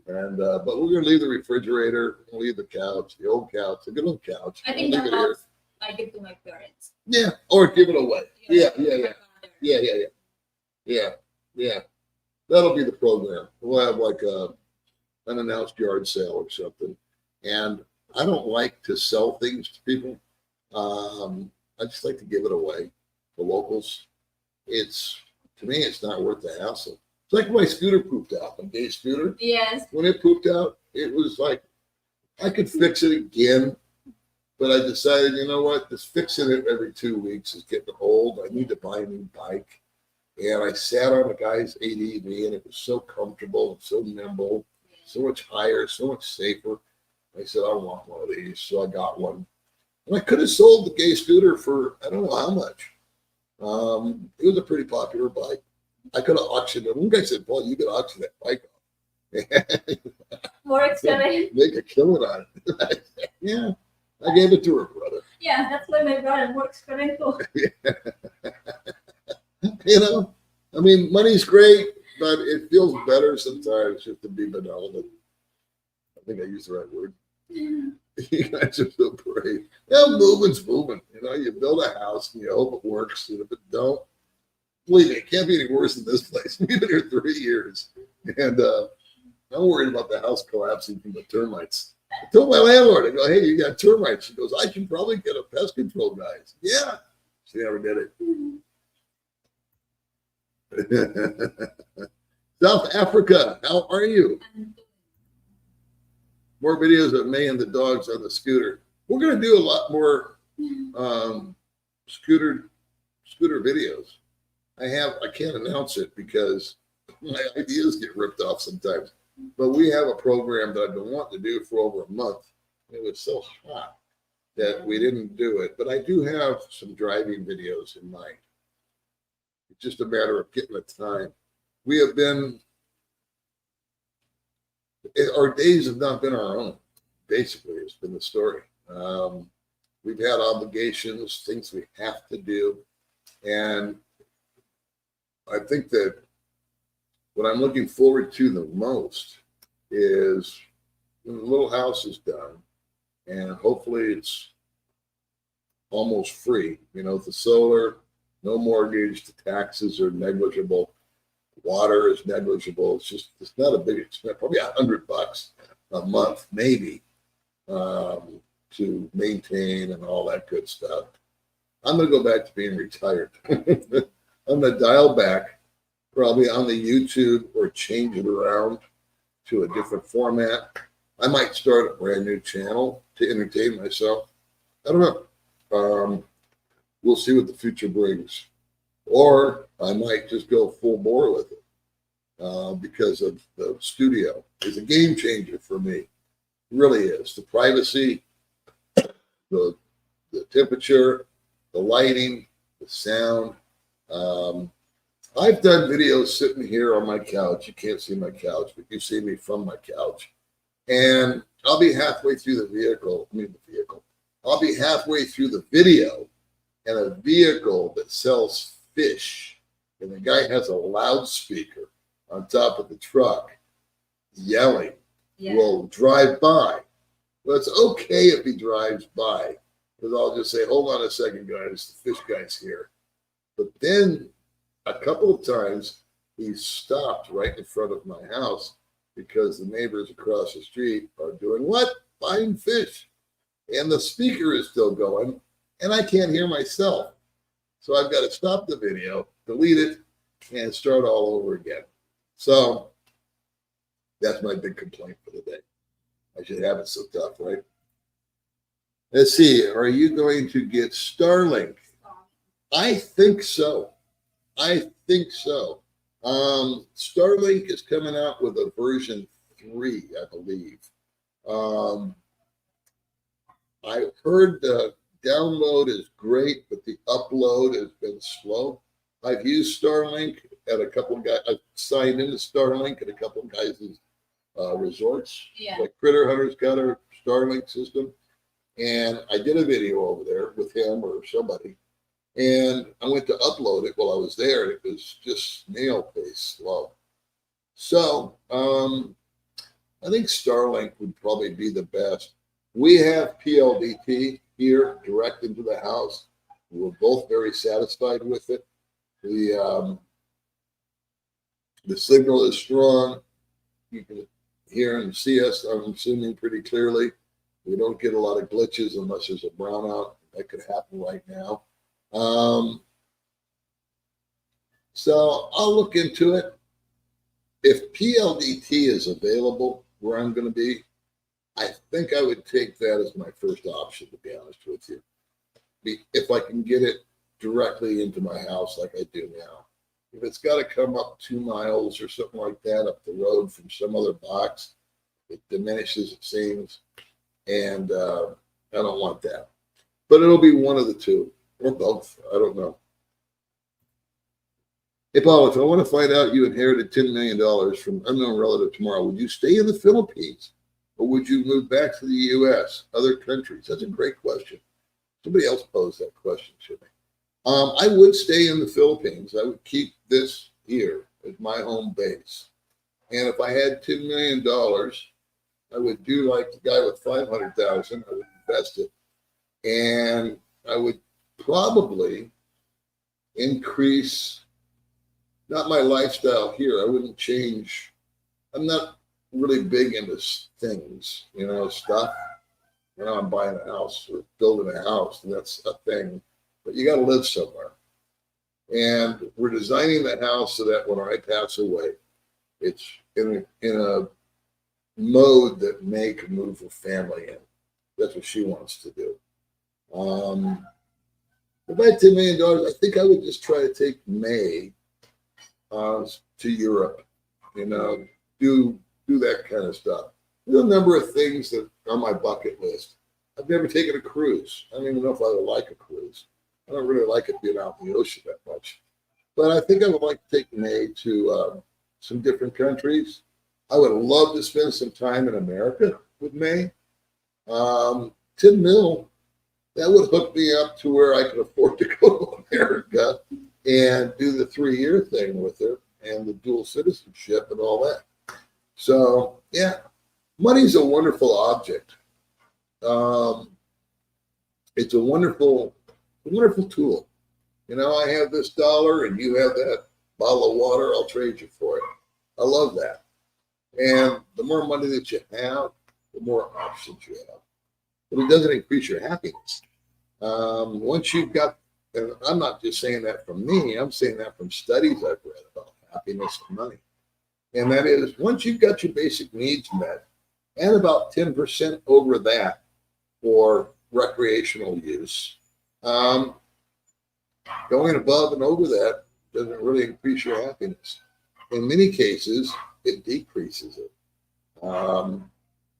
S1: And but we're gonna leave the refrigerator, we'll leave the couch, the old couch, the good old couch.
S2: I think
S1: We'll
S2: the
S1: leave it here.
S2: house I give to my parents.
S1: Yeah, or give it away. Yeah.
S2: My
S1: Yeah. That'll be the program. We'll have like a unannounced yard sale or something. And I don't like to sell things to people. I just like to give it away to locals. To me, it's not worth the hassle. It's like my scooter pooped out, my gay scooter.
S2: Yes.
S1: When it pooped out, it was like I could fix it again, but I decided, you know what? Just fixing it every 2 weeks is getting old. I need to buy a new bike. And I sat on a guy's ADV, and it was so comfortable and so nimble, so much higher, so much safer. I said, I want one of these. So I got one. And I could have sold the gay scooter for, I don't know how much. It was a pretty popular bike. I could have auctioned it. One guy said, Paul, you could auction that bike off.
S2: More expensive.
S1: Make a killing on it. Yeah. I gave it to her brother.
S2: Yeah, that's why my brother works for rental.
S1: You know, I mean, money's great, but it feels better sometimes just to be benevolent. I think I used the right word. You guys are so brave. Yeah, moving's moving. You know, you build a house and you hope it works. And if it don't, believe me, it can't be any worse than this place. We've been here 3 years. And I'm worried about the house collapsing from the termites. I told my landlord, I go, hey, you got termites. She goes, I should probably get a pest control guy. I said, yeah. She never did it. South Africa, how are you? More videos of May and the dogs on the scooter. We're going to do a lot more scooter videos. I can't announce it because my ideas get ripped off sometimes. But we have a program that I've been wanting to do for over a month. It was so hot that we didn't do it. But I do have some driving videos in mind. It's just a matter of getting the time. Our days have not been our own. Basically, it's been the story. We've had obligations, things we have to do. And I think that what I'm looking forward to the most is when the little house is done, and hopefully it's almost free. You know, the solar, no mortgage, the taxes are negligible, water is negligible. It's not a big expense, probably $100 a month, maybe, to maintain and all that good stuff. I'm going to go back to being retired. I'm going to dial back, probably on the YouTube, or change it around to a different format. I might start a brand new channel to entertain myself. I don't know. We'll see what the future brings. Or I might just go full bore with it because of the studio. It's a game changer for me. It really is. The privacy, the temperature, the lighting, the sound. I've done videos sitting here on my couch. You can't see my couch, but you see me from my couch. And I'll be halfway through the vehicle. I'll be halfway through the video, and a vehicle that sells fish, and the guy has a loudspeaker on top of the truck yelling, will drive by. Well, it's okay if he drives by, because I'll just say, hold on a second, guys, the fish guy's here. But then a couple of times he stopped right in front of my house because the neighbors across the street are doing what? Buying fish. And the speaker is still going, and I can't hear myself. So I've got to stop the video, delete it, and start all over again. So that's my big complaint for the day. I should have it so tough, right? Let's see. Are you going to get Starlink? I think so. Starlink is coming out with a version 3, I believe. I heard the download is great, but the upload has been slow. I've used Starlink at a couple of guys. I've signed into Starlink at a couple of guys' resorts.
S2: Yeah.
S1: Like Critter Hunter's got a Starlink system. And I did a video over there with him or somebody. And I went to upload it while I was there, and it was just snail-paced slow. So I think Starlink would probably be the best. We have PLDT here direct into the house. We're both very satisfied with it. The signal is strong. You can hear and see us, I'm assuming, pretty clearly. We don't get a lot of glitches unless there's a brownout. That could happen right now. So I'll look into it. If PLDT is available where I'm going to be, I think I would take that as my first option, to be honest with you. If I can get it directly into my house like I do now. If it's got to come up 2 miles or something like that up the road from some other box, it diminishes, it seems, and I don't want that. But it'll be one of the two, or both. I don't know. Hey, Paul, if I want to find out you inherited $10 million from an unknown relative tomorrow, would you stay in the Philippines or would you move back to the U.S., other countries? That's a great question. Somebody else posed that question to me. I would stay in the Philippines. I would keep this here as my home base. And if I had $10 million, I would do like the guy with 500,000. I would invest it. And I would probably increase, not my lifestyle here. I wouldn't change. I'm not really big into things, stuff. I'm buying a house or building a house, and that's a thing. But you got to live somewhere. And we're designing the house so that when I pass away, it's in a mode that May can move her family in. That's what she wants to do. If I had $10 million, I think I would just try to take May to Europe, do that kind of stuff. There's a number of things that are on my bucket list. I've never taken a cruise. I don't even know if I would like a cruise. I don't really like it being out in the ocean that much. But I think I would like to take May to some different countries. I would love to spend some time in America with May. 10 mil, that would hook me up to where I could afford to go to America and do the 3-year thing with her and the dual citizenship and all that. So, yeah, money's a wonderful object. It's a wonderful tool. I have this dollar and you have that bottle of water, I'll trade you for it. I love that. And the more money that you have, the more options you have. But it doesn't increase your happiness. Once you've got, and I'm not just saying that from me, I'm saying that from studies I've read about happiness and money. And that is, once you've got your basic needs met, and about 10% over that for recreational use, going above and over that doesn't really increase your happiness. In many cases, it decreases it.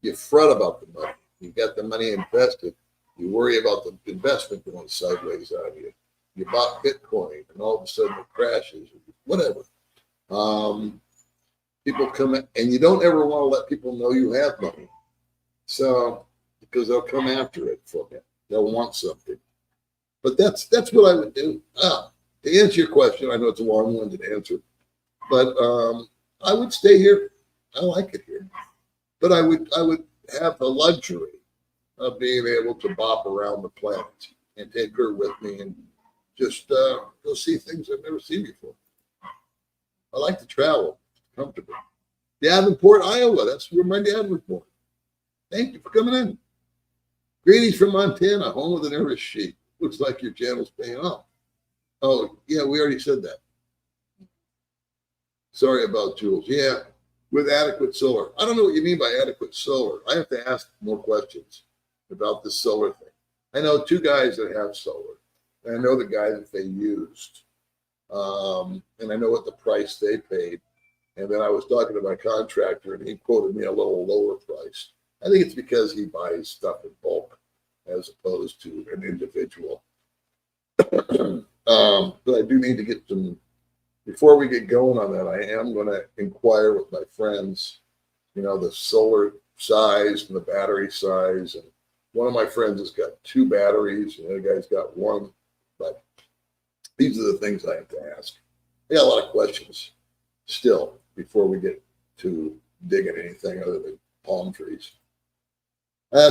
S1: You fret about the money. You got the money invested. You worry about the investment going sideways on you. You bought Bitcoin and all of a sudden it crashes, whatever. People come in, and you don't ever want to let people know you have money. So, because they'll come after it from you. They'll want something. But that's what I would do. To answer your question, I know it's a long-winded answer, but I would stay here. I like it here. But I would have the luxury of being able to bop around the planet and take her with me and just go see things I've never seen before. I like to travel comfortably. Davenport, Iowa. That's where my dad was born. Thank you for coming in. Greetings from Montana, home of the nervous sheep. Looks like your channel's paying off. Oh, yeah, we already said that. Sorry about Jules. Yeah, with adequate solar. I don't know what you mean by adequate solar. I have to ask more questions about the solar thing. I know 2 guys that have solar, and I know the guy that they used, and I know what the price they paid. And then I was talking to my contractor, and he quoted me a little lower price. I think it's because he buys stuff in bulk as opposed to an individual. But I do need to get some, before we get going on that, I am going to inquire with my friends, the solar size and the battery size. And one of my friends has got 2 batteries, and the other guy's got 1. But these are the things I have to ask. I got a lot of questions still before we get to digging anything other than palm trees.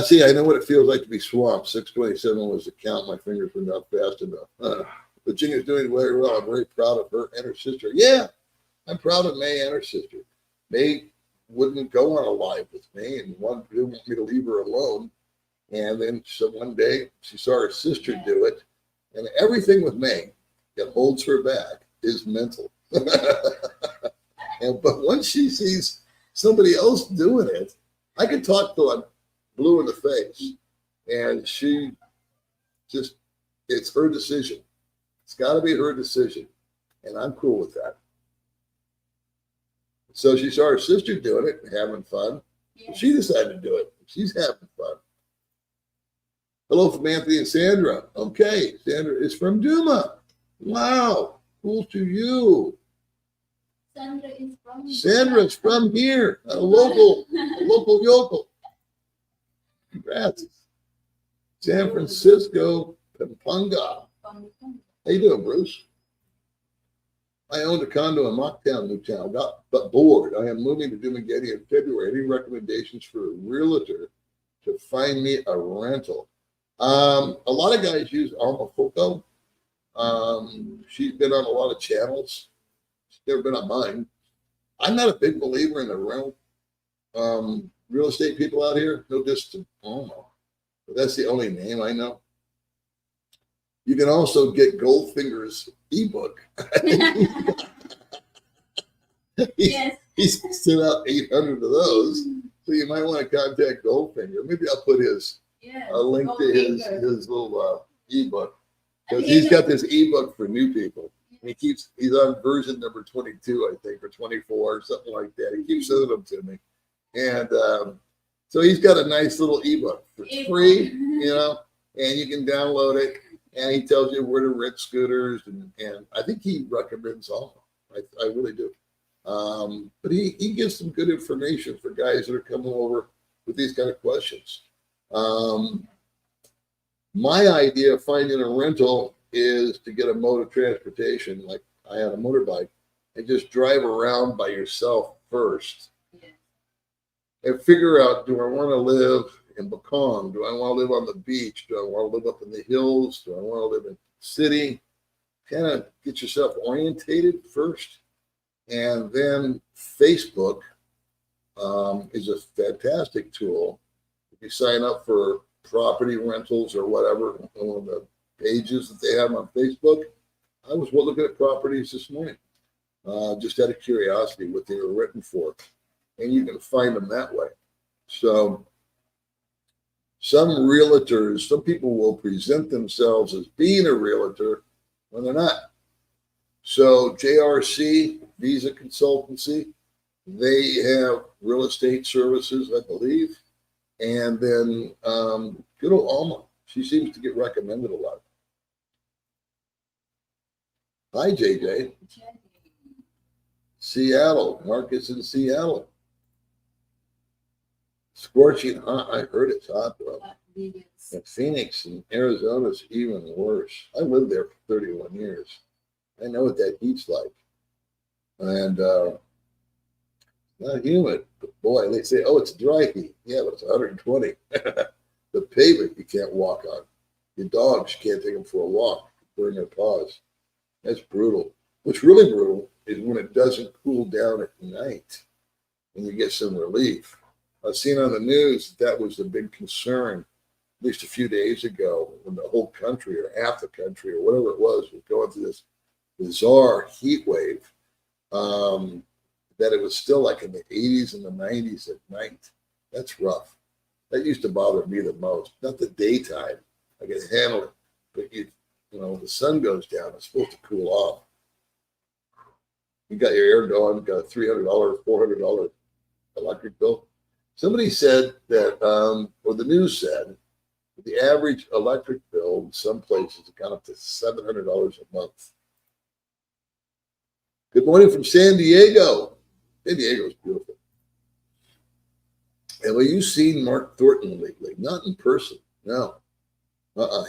S1: See, I know what it feels like to be swamped. 627 was the count. My fingers were not fast enough. Virginia's doing very well. I'm very proud of her and her sister. Yeah, I'm proud of May and her sister. May wouldn't go on a live with me and didn't want me to leave her alone. And then so one day she saw her sister do it. And everything with May that holds her back is mental. But once she sees somebody else doing it, I can talk till I'm blue in the face. And she just, it's her decision. It's got to be her decision. And I'm cool with that. So she saw her sister doing it and having fun.
S2: Yes.
S1: She decided to do it. She's having fun. Hello from Anthony and Sandra. Okay, Sandra is from Duma. Wow, cool to you. Sandra's from here, a local yokel. Congrats. San Francisco, Pampanga. How you doing, Bruce? I owned a condo in Mocktown, Newtown, but bored. I am moving to Dumaguete in February. Any recommendations for a realtor to find me a rental? A lot of guys use Alma Foco. She's been on a lot of channels. She's never been on mine. I'm not a big believer in the rental real estate people out here. No distance. Alma. But that's the only name I know. You can also get Goldfinger's ebook.
S2: Yes.
S1: He's sent out 800 of those. So you might want to contact Goldfinger. Maybe I'll put a link to his little ebook. Because he's got this ebook for new people. And he's on version number 22, I think, or 24, or something like that. He keeps sending them to me. And so he's got a nice little ebook. It's free, and you can download it. And he tells you where to rent scooters, and I think he recommends all. I really do. But he gives some good information for guys that are coming over with these kind of questions. My idea of finding a rental is to get a mode of transportation, like I had a motorbike, and just drive around by yourself first. And figure out, do I want to live in Bakong? Do I want to live on the beach? Do I want to live up in the hills? Do I want to live in the city? Kind of get yourself orientated first. And then Facebook is a fantastic tool. If you sign up for property rentals or whatever, on one of the pages that they have on Facebook, I was looking at properties this morning, just out of curiosity what they were written for. And you can find them that way. So some realtors, some people will present themselves as being a realtor when they're not. So JRC, Visa Consultancy, they have real estate services, I believe. And then good old Alma, she seems to get recommended a lot. Hi, JJ. Seattle, Marcus in Seattle. Scorching hot. I heard it's hot, bro. And Phoenix and Arizona is even worse. I lived there for 31 years. I know what that heat's like. And not humid, but boy, they say, oh, it's dry heat. Yeah, but it's 120. The pavement you can't walk on. Your dogs, you can't take them for a walk. Burn their paws. That's brutal. What's really brutal is when it doesn't cool down at night and you get some relief. I've seen on the news that was a big concern at least a few days ago when the whole country or half the country or whatever it was going through this bizarre heat wave, that it was still like in the 80s and the 90s at night. That's rough. That used to bother me the most. Not the daytime. I could handle it. But the sun goes down, it's supposed to cool off. You got your air going, you got a $300, $400 electric bill. Somebody said that, or the news said, that the average electric bill in some places has gone up to $700 a month. Good morning from San Diego. San Diego's beautiful. Have you seen Mark Thornton lately? Not in person, no.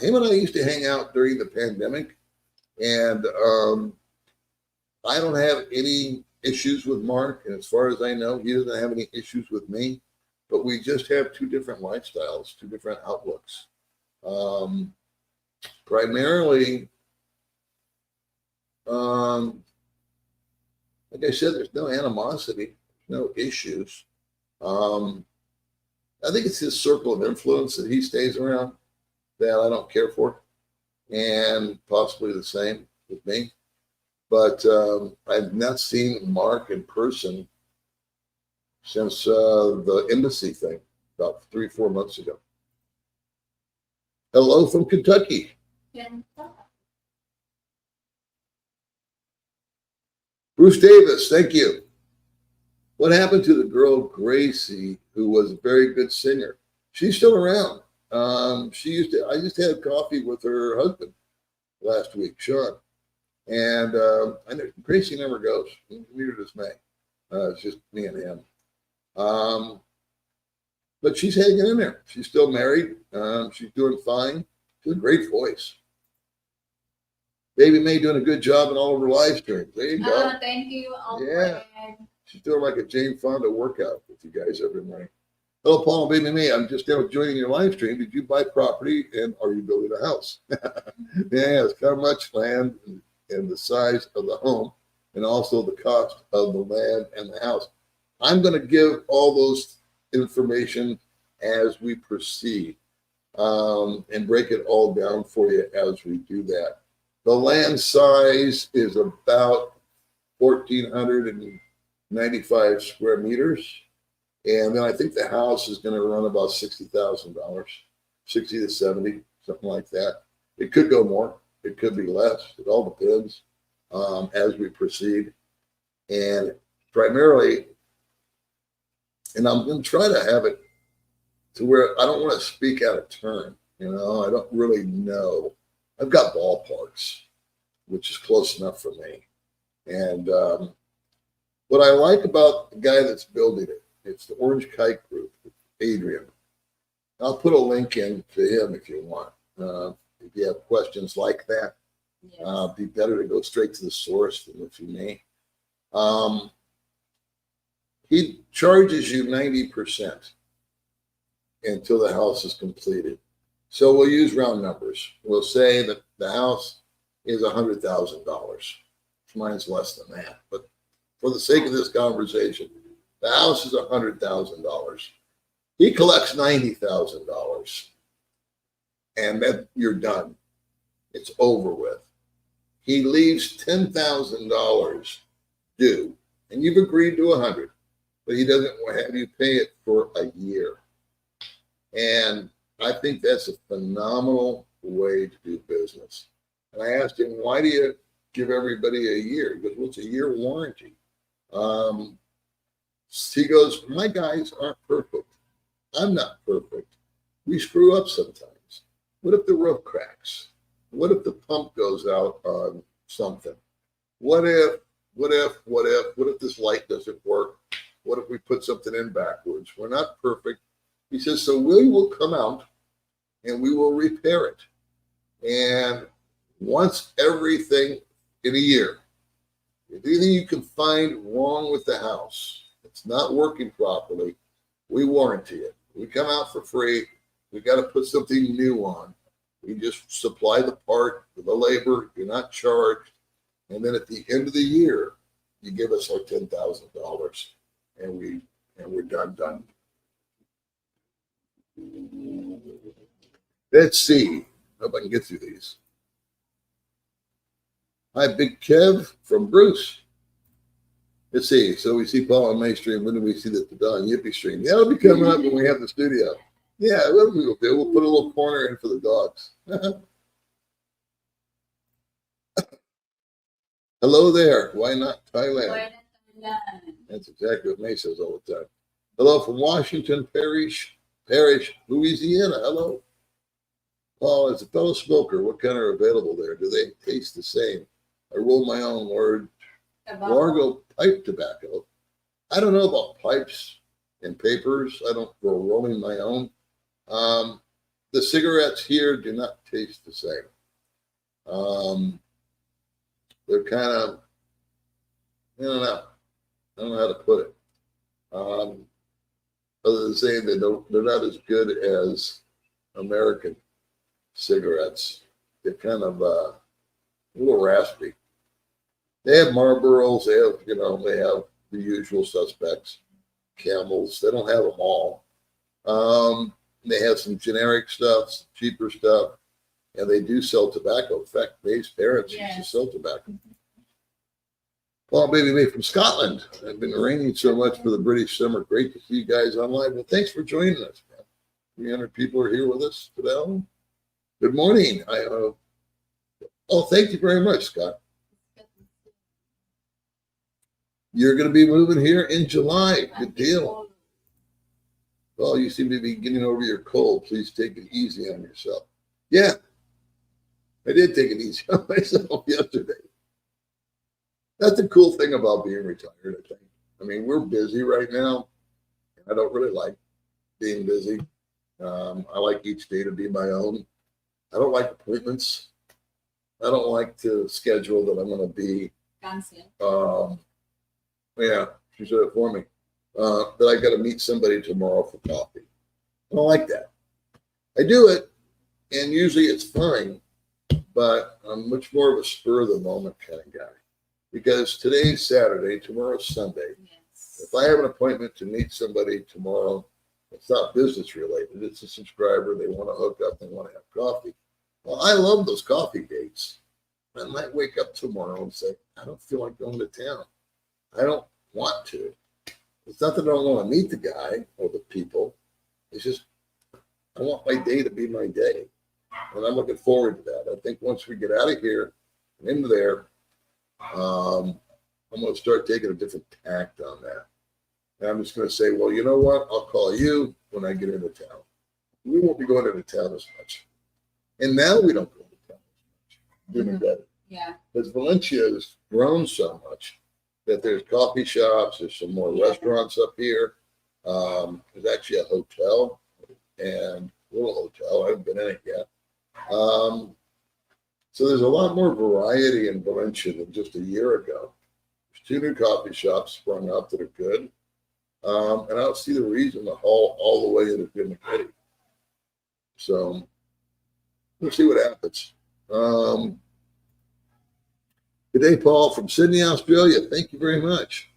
S1: Him and I used to hang out during the pandemic, and I don't have any issues with Mark, and as far as I know, he doesn't have any issues with me, but we just have two different lifestyles, two different outlooks. Primarily, like I said, there's no animosity, no issues. I think it's his circle of influence that he stays around that I don't care for. and possibly the same with me. But I've not seen Mark in person since the embassy thing about 3-4 months ago. Hello from Kentucky. Bruce Davis, thank you. What happened to the girl Gracie, who was a very good singer? She's still around. I just had coffee with her husband last week, Sean, and I know Gracie never goes. Neither does May. It's just me and him. But she's hanging in there. She's still married. She's doing fine. She has a great voice. Baby Mae doing a good job in all of her live streams. There you go.
S2: Thank you.
S1: Yeah. She's doing like a Jane Fonda workout with you guys every morning. Hello, Paul and Baby Mae. I'm just now joining your live stream. Did you buy property and are you building a house? Yes. How much land and the size of the home and also the cost of the land and the house. I'm going to give all those information as we proceed and break it all down for you as we do that. The land size is about 1,495 square meters. And then I think the house is going to run about $60,000, 60 to 70, something like that. It could go more. It could be less. It all depends as we proceed. And primarily, and I'm going to try to have it to where I don't want to speak out of turn. I don't really know. I've got ballparks, which is close enough for me. And what I like about the guy that's building it, it's the Orange Kite Group, Adrian. I'll put a link in to him if you want. If you have questions like that, it'd be better to go straight to the source than if you may. He charges you 90% until the house is completed. So we'll use round numbers. We'll say that the house is $100,000. Mine's less than that, but for the sake of this conversation, the house is $100,000. He collects $90,000, and then you're done. It's over with. He leaves $10,000 due, and you've agreed to $100,000, but he doesn't have you pay it for a year. And I think that's a phenomenal way to do business. And I asked him, why do you give everybody a year? He goes, well, it's a year warranty. He goes, my guys aren't perfect. I'm not perfect. We screw up sometimes. What if the roof cracks? What if the pump goes out on something? What if this light doesn't work? What if we put something in backwards? We're not perfect. He says, so we will come out and we will repair it. And once everything in a year, if anything you can find wrong with the house, it's not working properly, we warranty it. We come out for free. We got to put something new on. We just supply the part for the labor. You're not charged. And then at the end of the year, you give us our $10,000 and we're done. Let's see. Hope I can get through these. Hi, Big Kev from Bruce. Let's see. So we see Paul on May stream. When do we see the Don Yippee stream? Yeah, it'll be coming up when we have the studio. Yeah, what we'll do, we'll put a little corner in for the dogs. Hello there. Why not Thailand? That's exactly what May says all the time. Hello from Washington Parish, Louisiana. Hello. Paul, as a fellow smoker, what kind are available there? Do they taste the same? I roll my own Largo pipe tobacco. I don't know about pipes and papers. I don't go rolling my own. The cigarettes here do not taste the same. They're kind of, I don't know how to put it. Other than saying they're not as good as American cigarettes. They're kind of a little raspy. They have Marlboros. They have the usual suspects, Camels. They don't have them all. They have some generic stuff, some cheaper stuff. And they do sell tobacco. In fact, Mae's parents used to
S2: Yes.
S1: sell tobacco. Paul and Baby Mae from Scotland. It's been raining so much for the British summer. Great to see you guys online. Well, thanks for joining us, man. 300 people are here with us today. Good morning. Thank you very much, Scott. You're going to be moving here in July. Good deal. Well, you seem to be getting over your cold. Please take it easy on yourself. Yeah, I did take it easy on myself yesterday. That's the cool thing about being retired, I think. I mean, we're busy right now. I don't really like being busy. I like each day to be my own. I don't like appointments. I don't like to schedule that I'm going to be. Yeah, she said it for me. That I got to meet somebody tomorrow for coffee. I don't like that. I do it, and usually it's fine, but I'm much more of a spur of the moment kind of guy. Because today's Saturday, tomorrow's Sunday.
S2: Yes.
S1: If I have an appointment to meet somebody tomorrow, it's not business related. It's a subscriber. They want to hook up. They want to have coffee. Well, I love those coffee dates. I might wake up tomorrow and say, I don't feel like going to town. I don't want to. It's not that I don't want to meet the guy or the people. It's just I want my day to be my day. And I'm looking forward to that. I think once we get out of here and into there, I'm going to start taking a different tact on that. And I'm just going to say, well, you know what? I'll call you when I get into town. We won't be going into town as much. And now we don't go to town as much. Doing better.
S2: Yeah.
S1: Because Valencia has grown so much that there's coffee shops, there's some more restaurants up here. There's actually a hotel and a little hotel. I haven't been in it yet. So there's a lot more variety in Valencia than just a year ago. There's 2 new coffee shops sprung up that are good. And I don't see the reason to haul all the way into Gimmick. So we'll see what happens. Good day, Paul, from Sydney, Australia. Thank you very much.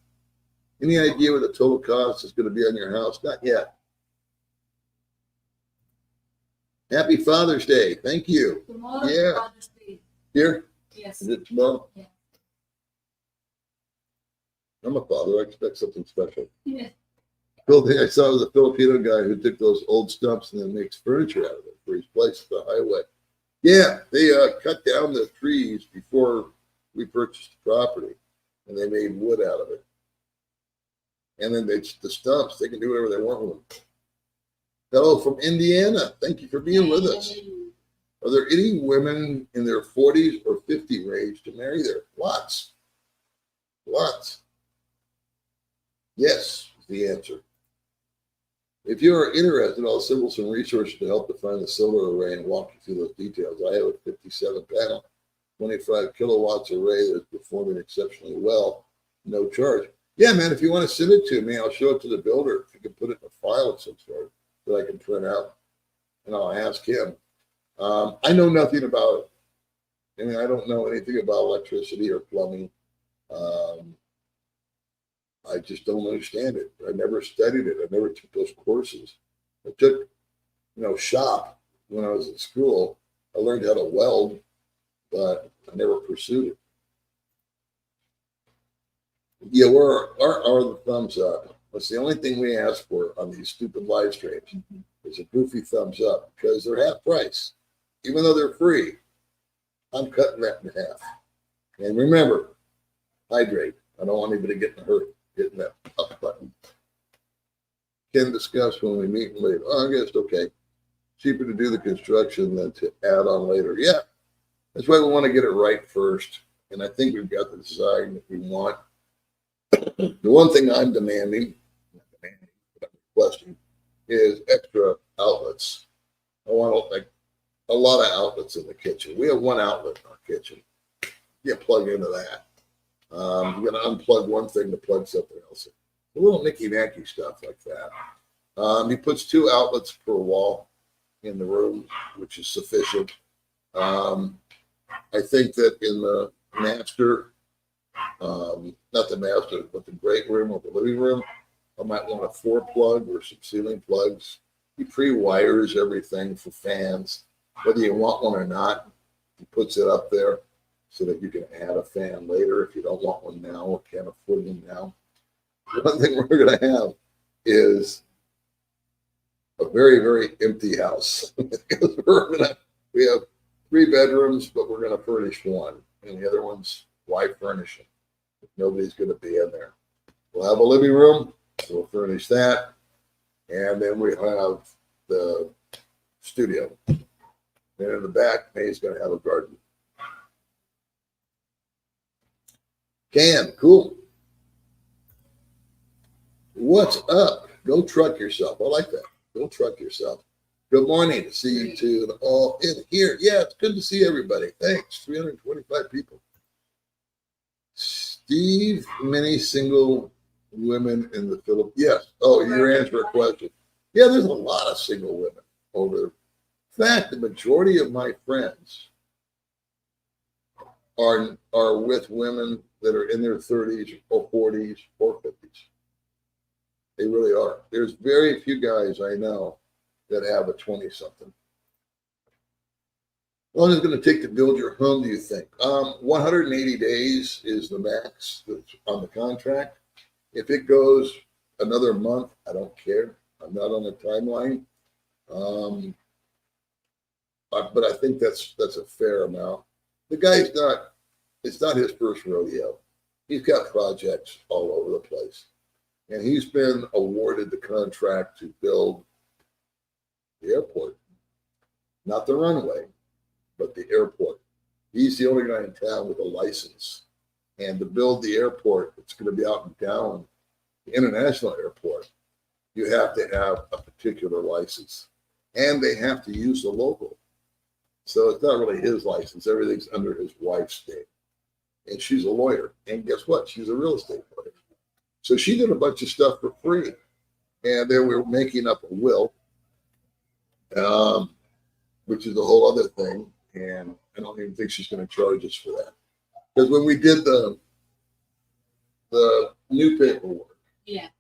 S1: Any idea what the total cost is going to be on your house? Not yet. Happy Father's Day. Thank you.
S2: Tomorrow,
S1: Yeah.
S2: Father's Day.
S1: Here?
S2: Yes.
S1: Is it tomorrow?
S2: Yeah.
S1: I'm a father. I expect something special.
S2: Yes.
S1: Cool thing I saw was a Filipino guy who took those old stumps and then makes furniture out of it for his place at the highway. Yeah, they cut down the trees before we purchased the property, and they made wood out of it. And then the stumps, they can do whatever they want with them. Hello from Indiana. Thank you for being with us. Are there any women in their 40s or 50 range to marry there? Lots. Lots. Yes, is the answer. If you are interested, I'll assemble some resources to help define the solar array and walk you through those details. I have a 57 panel, 25 kilowatts array that's performing exceptionally well, no charge. Yeah, man, if you want to send it to me, I'll show it to the builder. If you can put it in a file of some sort that I can print out, and I'll ask him. I know nothing about it. I mean, I don't know anything about electricity or plumbing. I just don't understand it. I never studied it. I never took those courses. I took, shop when I was in school. I learned how to weld, but I never pursued it. Yeah, where are the thumbs up? That's the only thing we ask for on these stupid live streams is a goofy thumbs up because they're half price. Even though they're free, I'm cutting that in half. And remember, hydrate. I don't want anybody getting hurt hitting that up button. Can discuss when we meet in late August. Okay. Cheaper to do the construction than to add on later. Yeah. That's why we want to get it right first. And I think we've got the design that we want. The one thing I'm demanding, but I'm requesting, is extra outlets. I want like a lot of outlets in the kitchen. We have one outlet in our kitchen. You plug into that. You're going to unplug one thing to plug something else in. A little nicky-nacky stuff like that. He puts 2 outlets per wall in the room, which is sufficient. I think that in the master, not the master, but the great room or the living room, I might want a 4-plug or some ceiling plugs. He pre-wires everything for fans. whether you want one or not. He puts it up there so that you can add a fan later if you don't want one now or can't afford one now. One thing we're going to have is a very, very empty house. Because we have 3 bedrooms, but we're going to furnish one, and the other one's why furnish it? Nobody's going to be in there. We'll have a living room. We'll furnish that, and then we have the studio. And in the back, Mae's going to have a garden. Cool. What's up? Go truck yourself. I like that. Go truck yourself. Good morning. See you two all in here. Yeah, it's good to see everybody. Thanks. 325 people. Steve, many single women in the Philippines. Yes. Oh, you're answering a question. Yeah, there's a lot of single women over there. In fact, the majority of my friends are with women that are in their 30s or 40s or 50s. They really are. There's very few guys I know that have a 20-something. How long is it going to take to build your home, do you think? 180 days is the max that's on the contract. If it goes another month, I don't care. I'm not on a timeline. But I think that's a fair amount. The guy's it's not his first rodeo. He's got projects all over the place. And he's been awarded the contract to build the airport. Not the runway, but the airport. He's the only guy in town with a license. And to build the airport, it's going to be out in town, the international airport, you have to have a particular license. And they have to use the logo. So it's not really his license. Everything's under his wife's name. And she's a lawyer. And guess what? She's a real estate lawyer. So she did a bunch of stuff for free. And then we were making up a will, which is a whole other thing. And I don't even think she's going to charge us for that. Because when we did the new paperwork,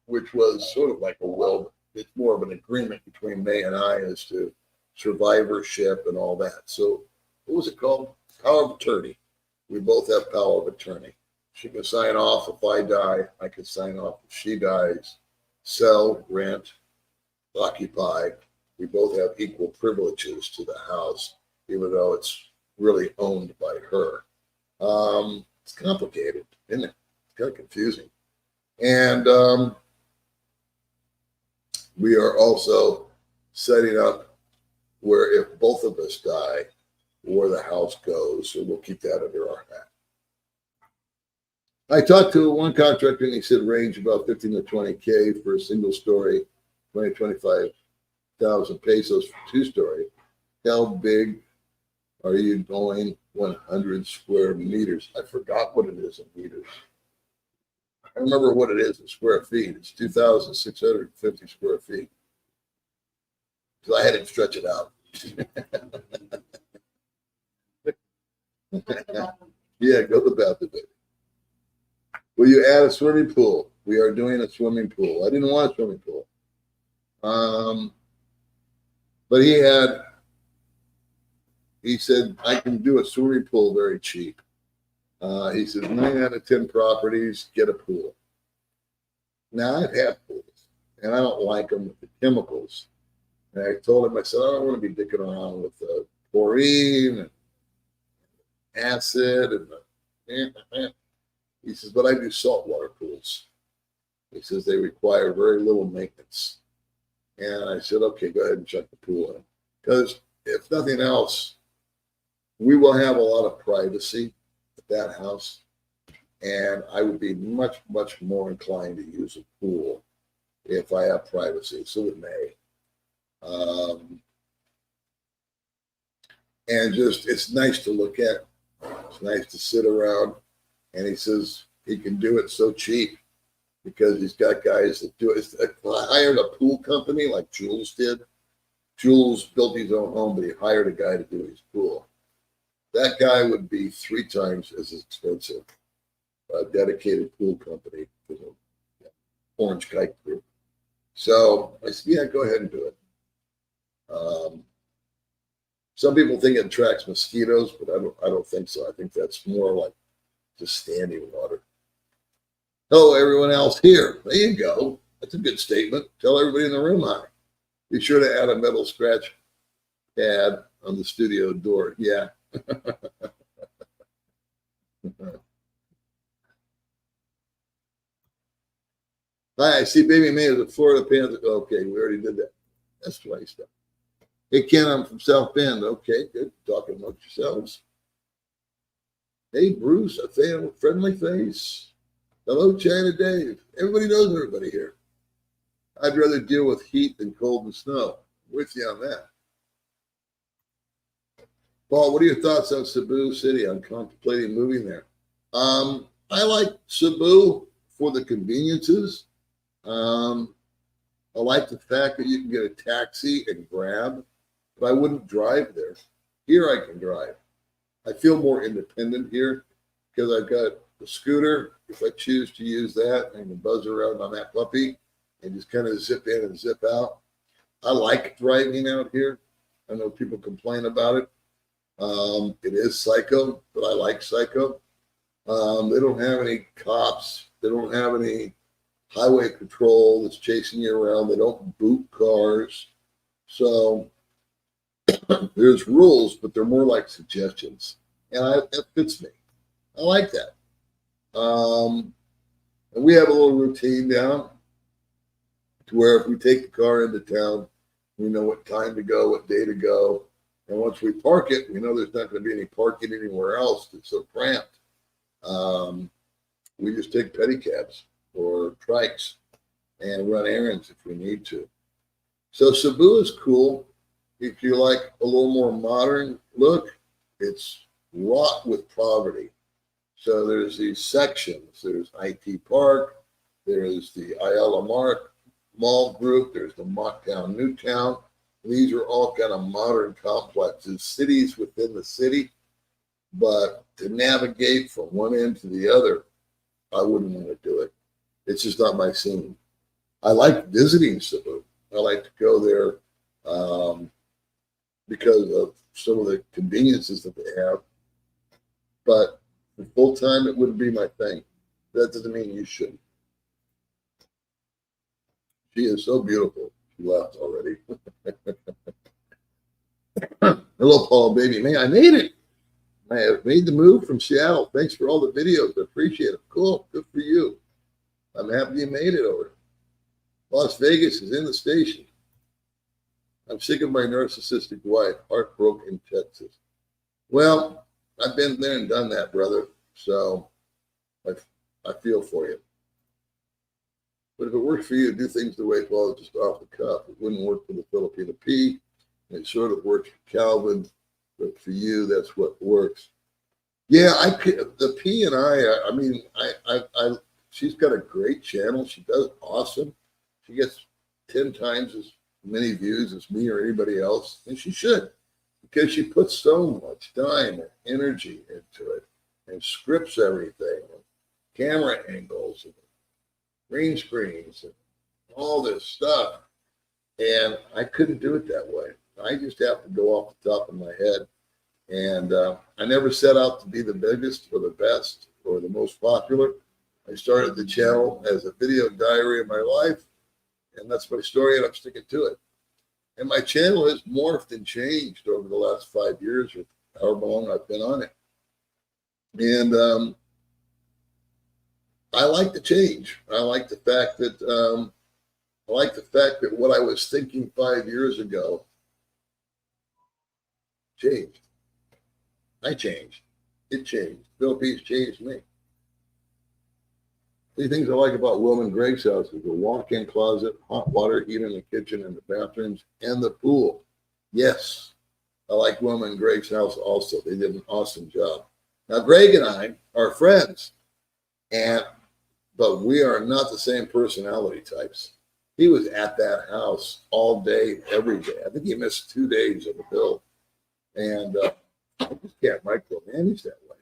S1: which was sort of like a will, it's more of an agreement between Mae and I as to survivorship and all that. So what was it called? Power of attorney. We both have power of attorney. She can sign off if I die. I can sign off if she dies. Sell, rent, occupy. We both have equal privileges to the house, even though it's really owned by her. It's complicated, isn't it? It's kind of confusing. And we are also setting up where if both of us die, where the house goes. So we'll keep that under our hat. I talked to one contractor and he said range about 15 to 20K for a single story, 25,000 pesos for 2-story. How big are you going? 100 square meters. I forgot what it is in meters. I remember what it is in square feet. It's 2,650 square feet. Because I had him stretch it out. Yeah, go to the bathroom, baby. Will you add a swimming pool? We are doing a swimming pool. I didn't want a swimming pool. But he said, I can do a swimming pool very cheap. He said, 9 out of 10 properties, get a pool. Now, I've had pools, and I don't like them with the chemicals. And I told him, I said, I don't want to be dicking around with chlorine and acid. He says, but I do saltwater pools. He says, they require very little maintenance. And I said, okay, go ahead and check the pool in. Because if nothing else, we will have a lot of privacy at that house. And I would be much, much more inclined to use a pool if I have privacy. So would Mae. And just, it's nice to look at. It's nice to sit around. And he says he can do it so cheap because he's got guys that do it. I hired a pool company like Jules did. Jules built his own home, but he hired a guy to do his pool. That guy would be 3 times as expensive. A dedicated pool company for the Orange Kite Group. So I said, yeah, go ahead and do it. Some people think it attracts mosquitoes, but I don't think so. I think that's more like just standing water. Hello, everyone else here. There you go. That's a good statement. Tell everybody in the room hi. Be sure to add a metal scratch pad on the studio door. Yeah. Hi, I see Baby Mae is a Florida Panther. Okay, we already did that. That's twice done. Hey, Ken, I'm from South Bend. Okay, good. Talking amongst yourselves. Hey, Bruce, a fan with friendly face. Hello, China Dave. Everybody knows everybody here. I'd rather deal with heat than cold and snow. With you on that. Paul, what are your thoughts on Cebu City? I'm contemplating moving there. I like Cebu for the conveniences. I like the fact that you can get a taxi and grab, but I wouldn't drive there. Here I can drive. I feel more independent here because I've got the scooter. If I choose to use that, I can buzz around on that puppy and just kind of zip in and zip out. I like driving out here. I know people complain about it. It is psycho, but I like psycho. They don't have any cops. They don't have any highway patrol that's chasing you around. They don't boot cars. So there's rules, but they're more like suggestions. And that fits me. I like that. And we have a little routine down to where if we take the car into town, we know what time to go, what day to go. And once we park it, we know there's not going to be any parking anywhere else that's so cramped. We just take pedicabs or trikes and run errands if we need to. So Cebu is cool. If you like a little more modern look, it's wrought with poverty. So there's these sections. There's IT Park. There's the Ayala Mall group. There's the Mocktown Newtown. These are all kind of modern complexes, cities within the city. But to navigate from one end to the other, I wouldn't want to do it. It's just not my scene. I like visiting Cebu. I like to go there because of some of the conveniences that they have. But full time, it wouldn't be my thing. That doesn't mean you shouldn't. She is so beautiful. She left already. Hello, Paul and Baby Mae. I made it. I have made the move from Seattle. Thanks for all the videos. I appreciate it. Cool. Good for you. I'm happy you made it over. Las Vegas is in the station. I'm sick of my narcissistic wife. Heartbroken, Texas. Well, I've been there and done that, brother. So I feel for you. But if it works for you to do things the way Paul is just off the cuff, it wouldn't work for the Filipino P. And it sort of works for Calvin, but for you, that's what works. Yeah, the P and I she's got a great channel. She does awesome. She gets 10 times as many views as me or anybody else, and she should, because she puts so much time and energy into it and scripts everything, and camera angles and green screens and all this stuff. And I couldn't do it that way. I just have to go off the top of my head. And I never set out to be the biggest or the best or the most popular. I started the channel as a video diary of my life, and that's my story, and I'm sticking to it. And my channel has morphed and changed over the last 5 years or however long I've been on it. And I like the change. I like the fact that what I was thinking 5 years ago changed. I changed. It changed. Philippines changed me. The things I like about Will and Greg's house is the walk-in closet, hot water heater in the kitchen and the bathrooms, and the pool. Yes, I like Will and Greg's house also. They did an awesome job. Now, Greg and I are friends, but we are not the same personality types. He was at that house all day, every day. I think he missed 2 days of the build. And I just can't micromanage that way.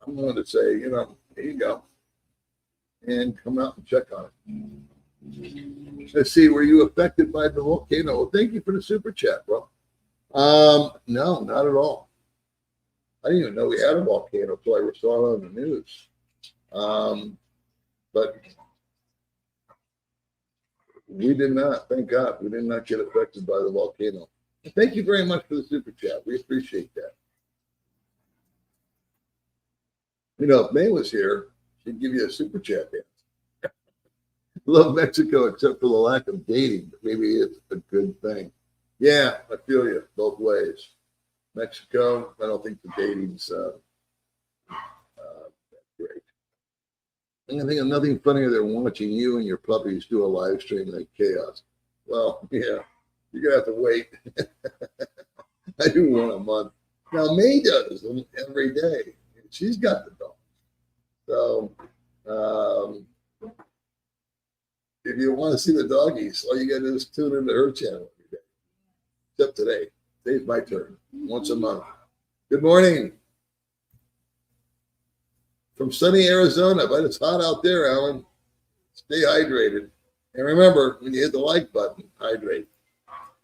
S1: I'm going to say, here you go. And come out and check on it. Let's see, were you affected by the volcano? Well, thank you for the super chat, bro. No, not at all. I didn't even know we had a volcano until I saw it on the news. But we did not, thank God, we did not get affected by the volcano. Thank you very much for the super chat. We appreciate that. You know, if May was here, she'd give you a super chat dance. Love Mexico except for the lack of dating. Maybe it's a good thing. Yeah, I feel you both ways. Mexico, I don't think the dating's great. I think of nothing funnier than watching you and your puppies do a live stream like chaos. Well, yeah, you're gonna have to wait. I do one a month. Now May does them every day. She's got the dog. So if you want to see the doggies, all you gotta do is tune into her channel every day. Except today. Today's my turn. Once a month. Good morning. From sunny Arizona, but it's hot out there, Alan. Stay hydrated. And remember, when you hit the like button, hydrate.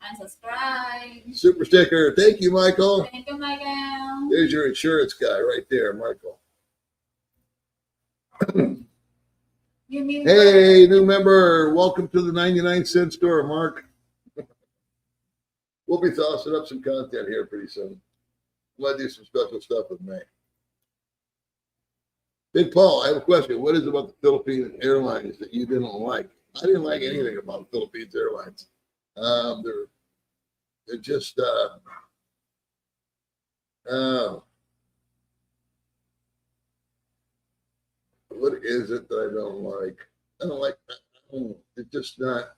S2: And subscribe.
S1: Super sticker. Thank you, Michael.
S2: Thank you, Michael.
S1: There's your insurance guy right there, Michael. Hey, new member. Welcome to the 99-cent store, Mark. We'll be tossing up some content here pretty soon. We'll do some special stuff with May. Big Paul, I have a question. What is it about the Philippine Airlines that you didn't like? I didn't like anything about Philippines Airlines. They're just what is it that I don't like? I don't like. They're just not.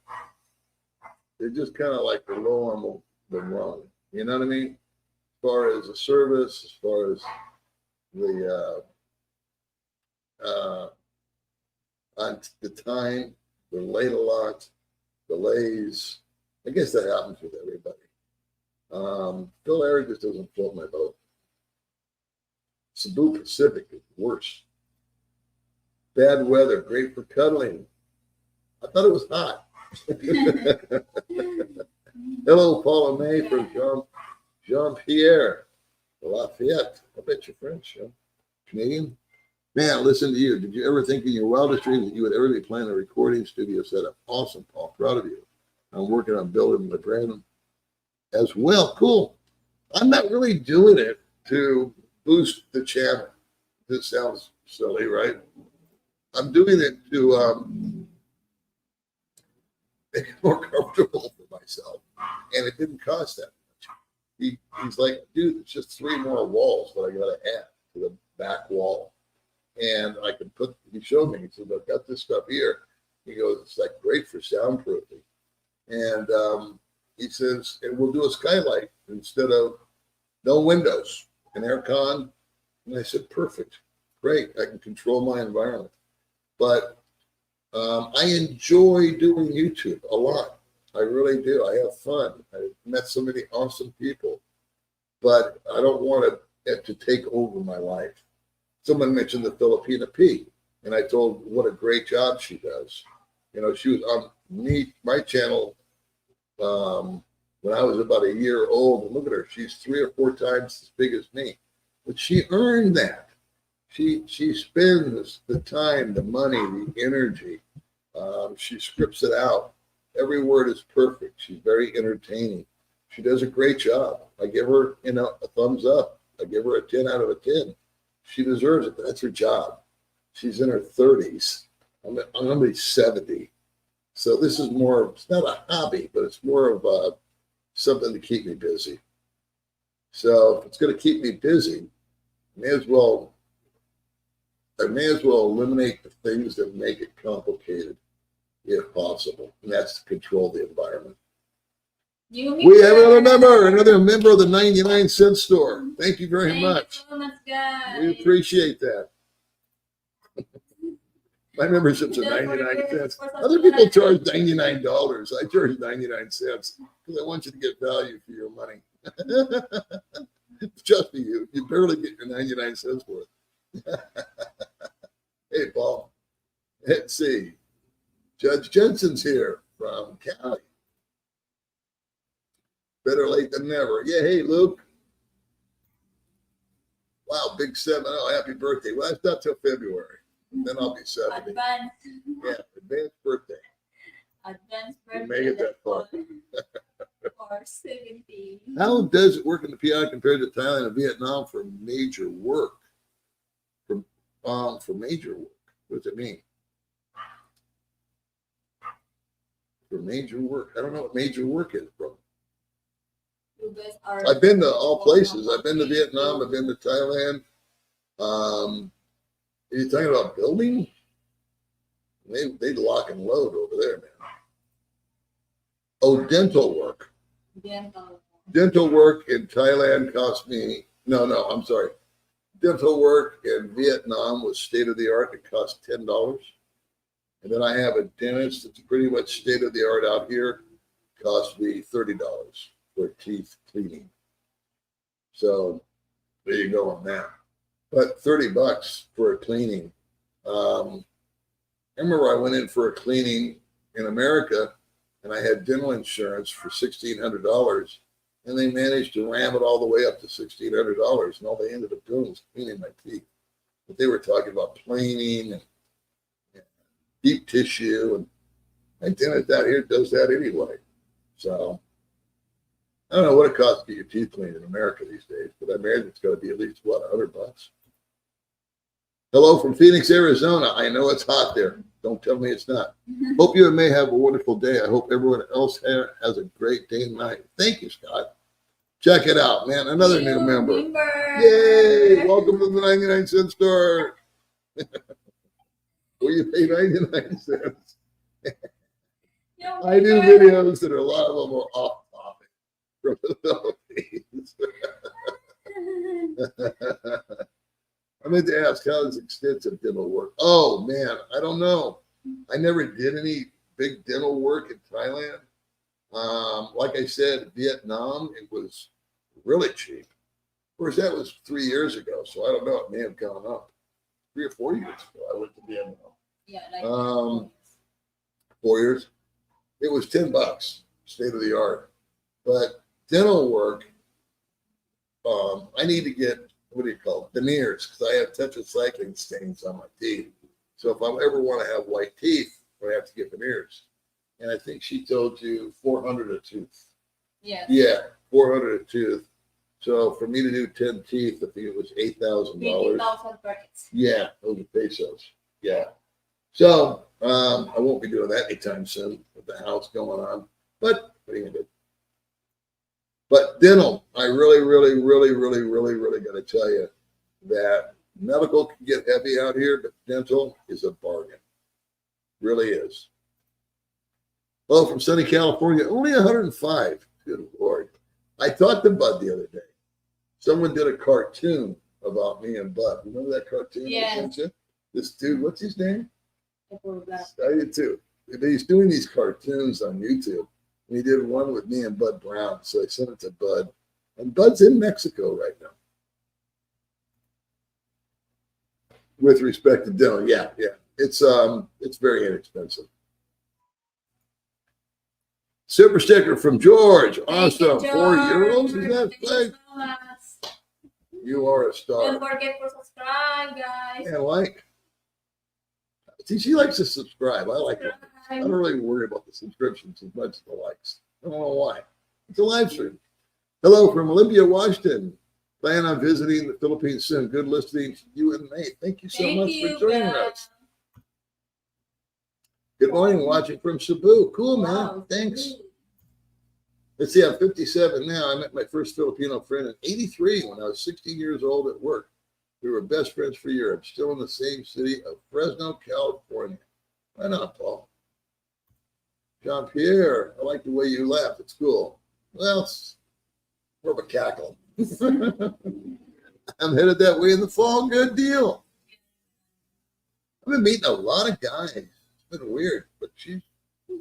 S1: They're just kind of like the low on the rung. You know what I mean? As far as the service, as far as the on the time, they're late a lot, delays. I guess that happens with everybody. Phil Air just doesn't float my boat. Cebu Pacific is worse. Bad weather, great for cuddling. I thought it was hot. Hello, Paul and May from Jean-Pierre Lafayette. I bet you're French, huh? Canadian? Man, listen to you. Did you ever think in your wildest dreams that you would ever be planning a recording studio setup? Awesome, Paul. Proud of you. I'm working on building my brand as well. Cool. I'm not really doing it to boost the channel. This sounds silly, right? I'm doing it to make it more comfortable for myself. And it didn't cost that much. He's like, dude, it's just 3 more walls that I got to add to the back wall. And I can put, he showed me, he said, I've got this stuff here. He goes, it's like great for soundproofing. And he says, and we'll do a skylight instead of no windows, an air con. And I said, perfect, great. I can control my environment. But I enjoy doing YouTube a lot. I really do. I have fun. I've met so many awesome people, but I don't want it to take over my life. Someone mentioned the Filipina P, and I told what a great job she does. You know, she was on my channel when I was about a year old. And look at her; she's 3 or 4 times as big as me, but she earned that. She spends the time, the money, the energy. She scripts it out. Every word is perfect. She's very entertaining. She does a great job. I give her, a thumbs up. I give her a 10 out of a 10. She deserves it. That's her job. She's in her 30s. I'm going to be 70. So this is more, it's not a hobby, but it's more of something to keep me busy. So if it's going to keep me busy, I may as well eliminate the things that make it complicated, if possible. And that's to control the environment. We have another member of the 99-cent store. Thank you very much.
S2: So much, guys.
S1: We appreciate that. My membership's at 99 cents. Other people charge $99. I charge 99 cents because I want you to get value for your money. Just for you. You barely get your 99 cents worth. Hey, Paul. Let's see. Judge Jensen's here from Cali. Better late than never. Yeah, hey, Luke. Wow, big 7-0. Happy birthday. Well, that's not till February. Then I'll be 70.
S2: Advance.
S1: Yeah, advanced birthday.
S2: Advance
S1: You
S2: birthday.
S1: make it that far.
S2: Or 70.
S1: How does it work in the PI compared to Thailand and Vietnam for major work? For major work. What does it mean? For major work. I don't know what major work is, bro.
S2: You guys are.
S1: I've been to all places. I've been to Vietnam. I've been to Thailand. Are you talking about building? They lock and load over there, man. Oh, dental work.
S2: Dental.
S1: Dental work in Thailand cost me, I'm sorry. Dental work in Vietnam was state of the art. It cost $10. And then I have a dentist that's pretty much state of the art out here. Cost me $30 for teeth cleaning. So there you go on that. But $30 for a cleaning. I remember I went in for a cleaning in America and I had dental insurance for $1,600, and they managed to ram it all the way up to $1,600, and all they ended up doing was cleaning my teeth. But they were talking about planing and deep tissue, and my dentist out here does that anyway. So I don't know what it costs to get your teeth cleaned in America these days, but I imagine it's going to be at least, $100? Hello from Phoenix, Arizona. I know it's hot there. Don't tell me it's not. Hope you and May have a wonderful day. I hope everyone else has a great day and night. Thank you, Scott. Check it out, man. Another new member. Yay! Welcome to the 99-cent store. Will you pay 99 cents? I do videos that are a lot of them are off topic from the Philippines. I meant to ask, how does extensive dental work? Oh, man, I don't know. I never did any big dental work in Thailand. Like I said, Vietnam, it was really cheap. Of course, that was 3 years ago, so I don't know. It may have gone up. 3 or 4 years ago, I went to Vietnam.
S2: Yeah, like
S1: 4 years. It was $10, state of the art. But dental work, I need to get, what do you call it, veneers, because I have tetracycline stains on my teeth. So if I ever want to have white teeth, I have to get veneers. And I think she told you $400 a tooth.
S2: Yeah.
S1: Yeah, $400 a tooth. So for me to do 10 teeth, I think it was $8,000.
S2: 50,000 per each.
S1: Yeah, those are pesos. Yeah. So I won't be doing that anytime soon with the house going on. But what are you gonna do? But dental, I really got to tell you that medical can get heavy out here, but dental is a bargain. Really is. Well, from sunny California, only 105. Good Lord. I talked to Bud the other day. Someone did a cartoon about me and Bud. Remember that cartoon?
S2: Yeah.
S1: This dude, what's his name?
S2: I
S1: I did too. He's doing these cartoons on YouTube. And he did one with me and Bud Brown. So I sent it to Bud. And Bud's in Mexico right now. With respect to dental, yeah. It's very inexpensive. Super sticker from George. Awesome.
S2: George.
S1: 4 euros? Is that
S2: Thank you
S1: thing?
S2: so much.
S1: You are a star.
S2: Don't forget to subscribe, guys.
S1: Yeah, like. See, she likes to subscribe. I like it. I don't really worry about the subscriptions as much as the likes. I don't know why. It's a live stream. Hello from Olympia, Washington. Plan on visiting the Philippines soon. Good listening to you and May. Thank you so much for joining us. Good morning, watching from Cebu. Cool, man.
S2: Wow.
S1: Thanks. Let's see, I'm 57 now. I met my first Filipino friend in 83 when I was 16 years old at work. We were best friends for years. Still in the same city of Fresno, California. Why not, Paul? Jean-Pierre, I like the way you laugh at school. Well, it's more of a cackle. I'm headed that way in the fall. Good deal. I've been meeting a lot of guys. It's been weird, but she's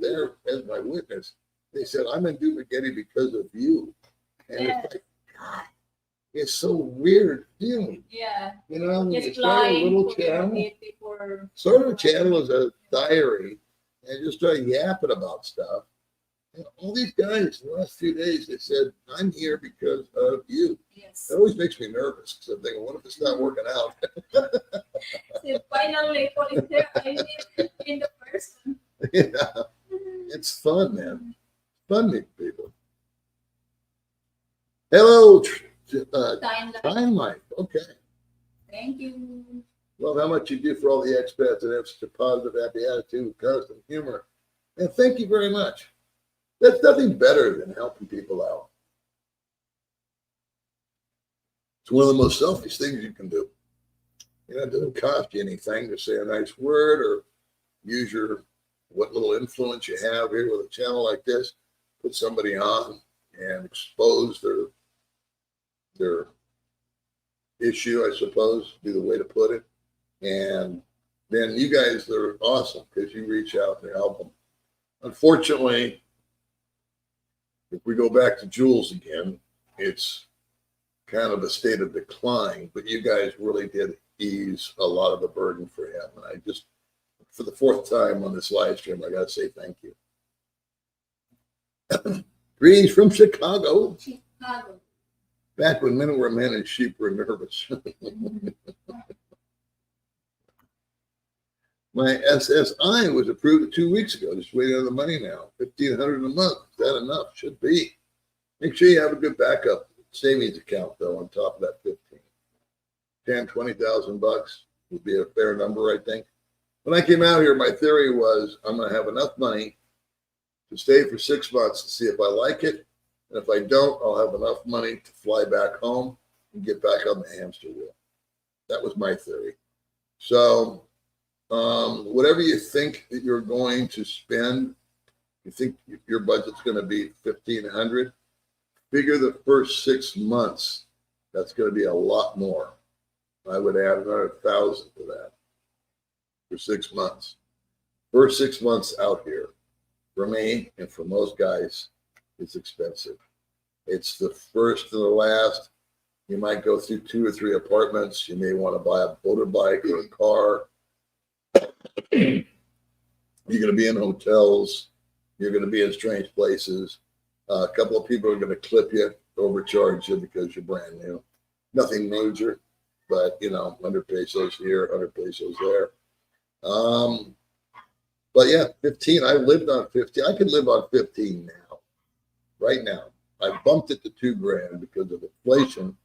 S1: there as my witness. They said, I'm in Dumaguete because of you. And it's like, God, it's so weird feeling.
S2: Yeah.
S1: You know, when you
S2: Just
S1: start a
S2: lying
S1: little
S2: for
S1: channel.
S2: before.
S1: Sort of a channel is a diary, and just start yapping about stuff. And all these guys in the last few days, they said, I'm here because of you.
S2: Yes.
S1: That always makes me nervous because I'm thinking, what if it's not working out?
S2: So finally, Paul is there. I mean, in the person.
S1: Yeah, it's fun, man. Fun meeting people. Hello, Time Life. Okay.
S2: Thank you.
S1: Love how much you do for all the expats and have such a positive, happy attitude, constant humor. And thank you very much. That's nothing better than helping people out. It's one of the most selfish things you can do. You know, it doesn't cost you anything to say a nice word or use your what little influence you have here with a channel like this, put somebody on and expose their issue, I suppose, be the way to put it. And then you guys are awesome because you reach out and help them. Unfortunately, if we go back to Jules again, it's kind of a state of decline, but you guys really did ease a lot of the burden for him. And I just, for the fourth time on this live stream, I got to say thank you. Greetings from Chicago.
S2: Chicago.
S1: Back when men were men and sheep were nervous. My SSI was approved 2 weeks ago. Just waiting on the money now. $1,500 a month. Is that enough? Should be. Make sure you have a good backup savings account though on top of that 15. 10, 20,000 bucks would be a fair number, I think. When I came out here, my theory was I'm going to have enough money to stay for 6 months to see if I like it. And if I don't, I'll have enough money to fly back home and get back on the hamster wheel. That was my theory. So whatever you think that you're going to spend, you think your budget's going to be $1,500, figure the first 6 months, that's going to be a lot more. I would add another 1,000 to that for 6 months. First 6 months out here, for me and for most guys, it's expensive. It's the first to the last. You might go through 2 or 3 apartments. You may want to buy a motorbike or a car. You're going to be in hotels. You're going to be in strange places. A couple of people are going to clip you, overcharge you because you're brand new. Nothing major, but 100 pesos here, 100 pesos there. But yeah, 15. I lived on 15. I could live on 15 now, right now. I bumped it to $2,000 because of inflation,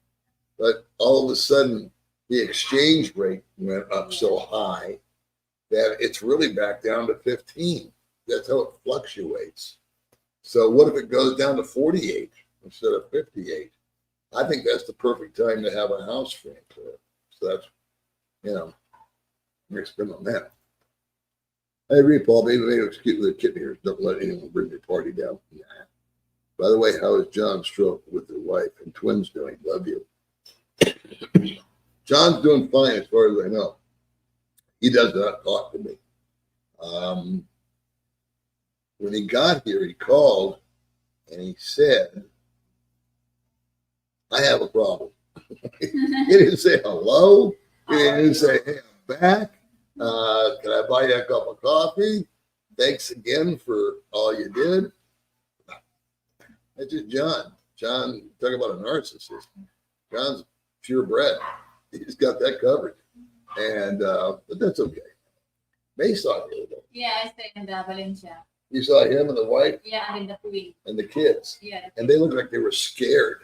S1: but all of a sudden the exchange rate went up so high that it's really back down to 15. That's how it fluctuates. So what if it goes down to 48 instead of 58? I think that's the perfect time to have a house free and clear. So that's, I'm going to spend on that. I agree, Paul. Baby Mae looks cute with a kitten ears. Don't let anyone bring your party down. Nah. By the way, how is John Stroke with his wife and twins doing? Love you. John's doing fine as far as I know. He does not talk to me. When he got here, he called and he said, I have a problem. He didn't say hello. He didn't say, hey, I'm back. Can I buy you a cup of coffee? Thanks again for all you did. That's just John. John, talk about a narcissist. John's purebred. He's got that covered. And but that's okay. May saw him though.
S2: Yeah, I stay in the Valencia.
S1: You saw him and the wife?
S2: Yeah, and then the queen.
S1: And the kids.
S2: Yeah.
S1: And they looked like they were scared.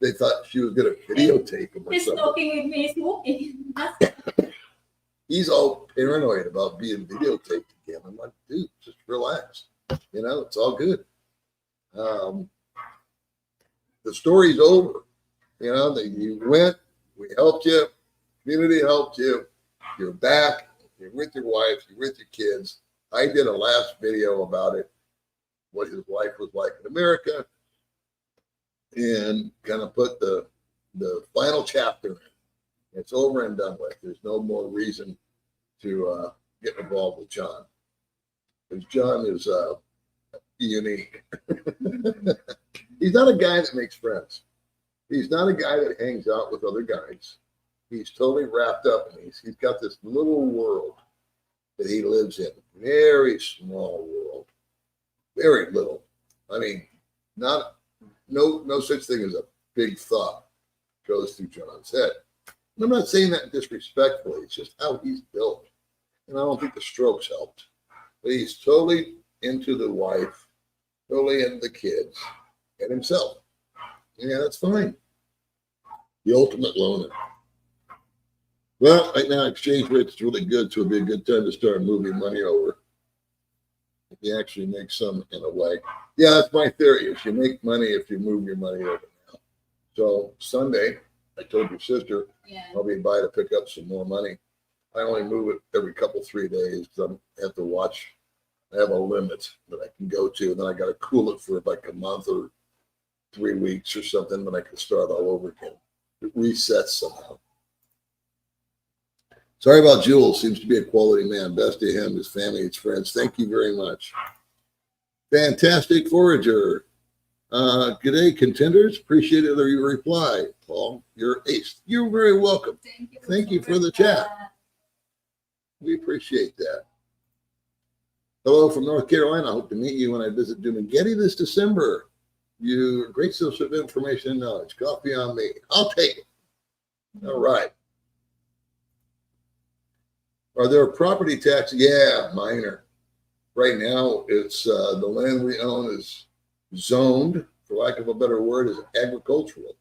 S1: They thought she was going to videotape him or
S2: He's
S1: something.
S2: talking with me. He's walking.
S1: He's all paranoid about being videotaped again. I'm like, dude, just relax. It's all good. The story's over. You went, we helped you, community helped you, you're back, you're with your wife, you're with your kids. I did a last video about it, what his life was like in America, and kind of put the final chapter in. It's over and done with. There's no more reason to get involved with John. Because John is unique. He's not a guy that makes friends. He's not a guy that hangs out with other guys. He's totally wrapped up in these. He's got this little world that he lives in. Very small world. Very little. I mean, no such thing as a big thought goes through John's head. And I'm not saying that disrespectfully. It's just how he's built. And I don't think the strokes helped. But he's totally into the wife, totally into the kids, and himself. Yeah, that's fine. The ultimate loner. Well, right now, exchange rate's really good, so it'd be a good time to start moving money over. If you actually make some in a way. Yeah, that's my theory. Is you make money if you move your money over now. So Sunday, I told your sister, I'll be by to pick up some more money. I only move it every 3 days. I have to watch. I have a limit that I can go to. And then I got to cool it for like a month or 3 weeks or something. Then I can start all over again. It resets somehow. Sorry about Jules. Seems to be a quality man. Best to him, his family, his friends. Thank you very much. Fantastic forager. G'day, contenders. Appreciate it. Your reply, Paul. You're ace. You're very welcome. Thank you for the chat. We appreciate that. Hello from North Carolina. I hope to meet you when I visit Dumageddon this December. You're a great source of information and knowledge. Coffee on me. I'll take it. All right. Are there property taxes? Yeah, minor. Right now, it's the land we own is zoned, for lack of a better word, is agricultural.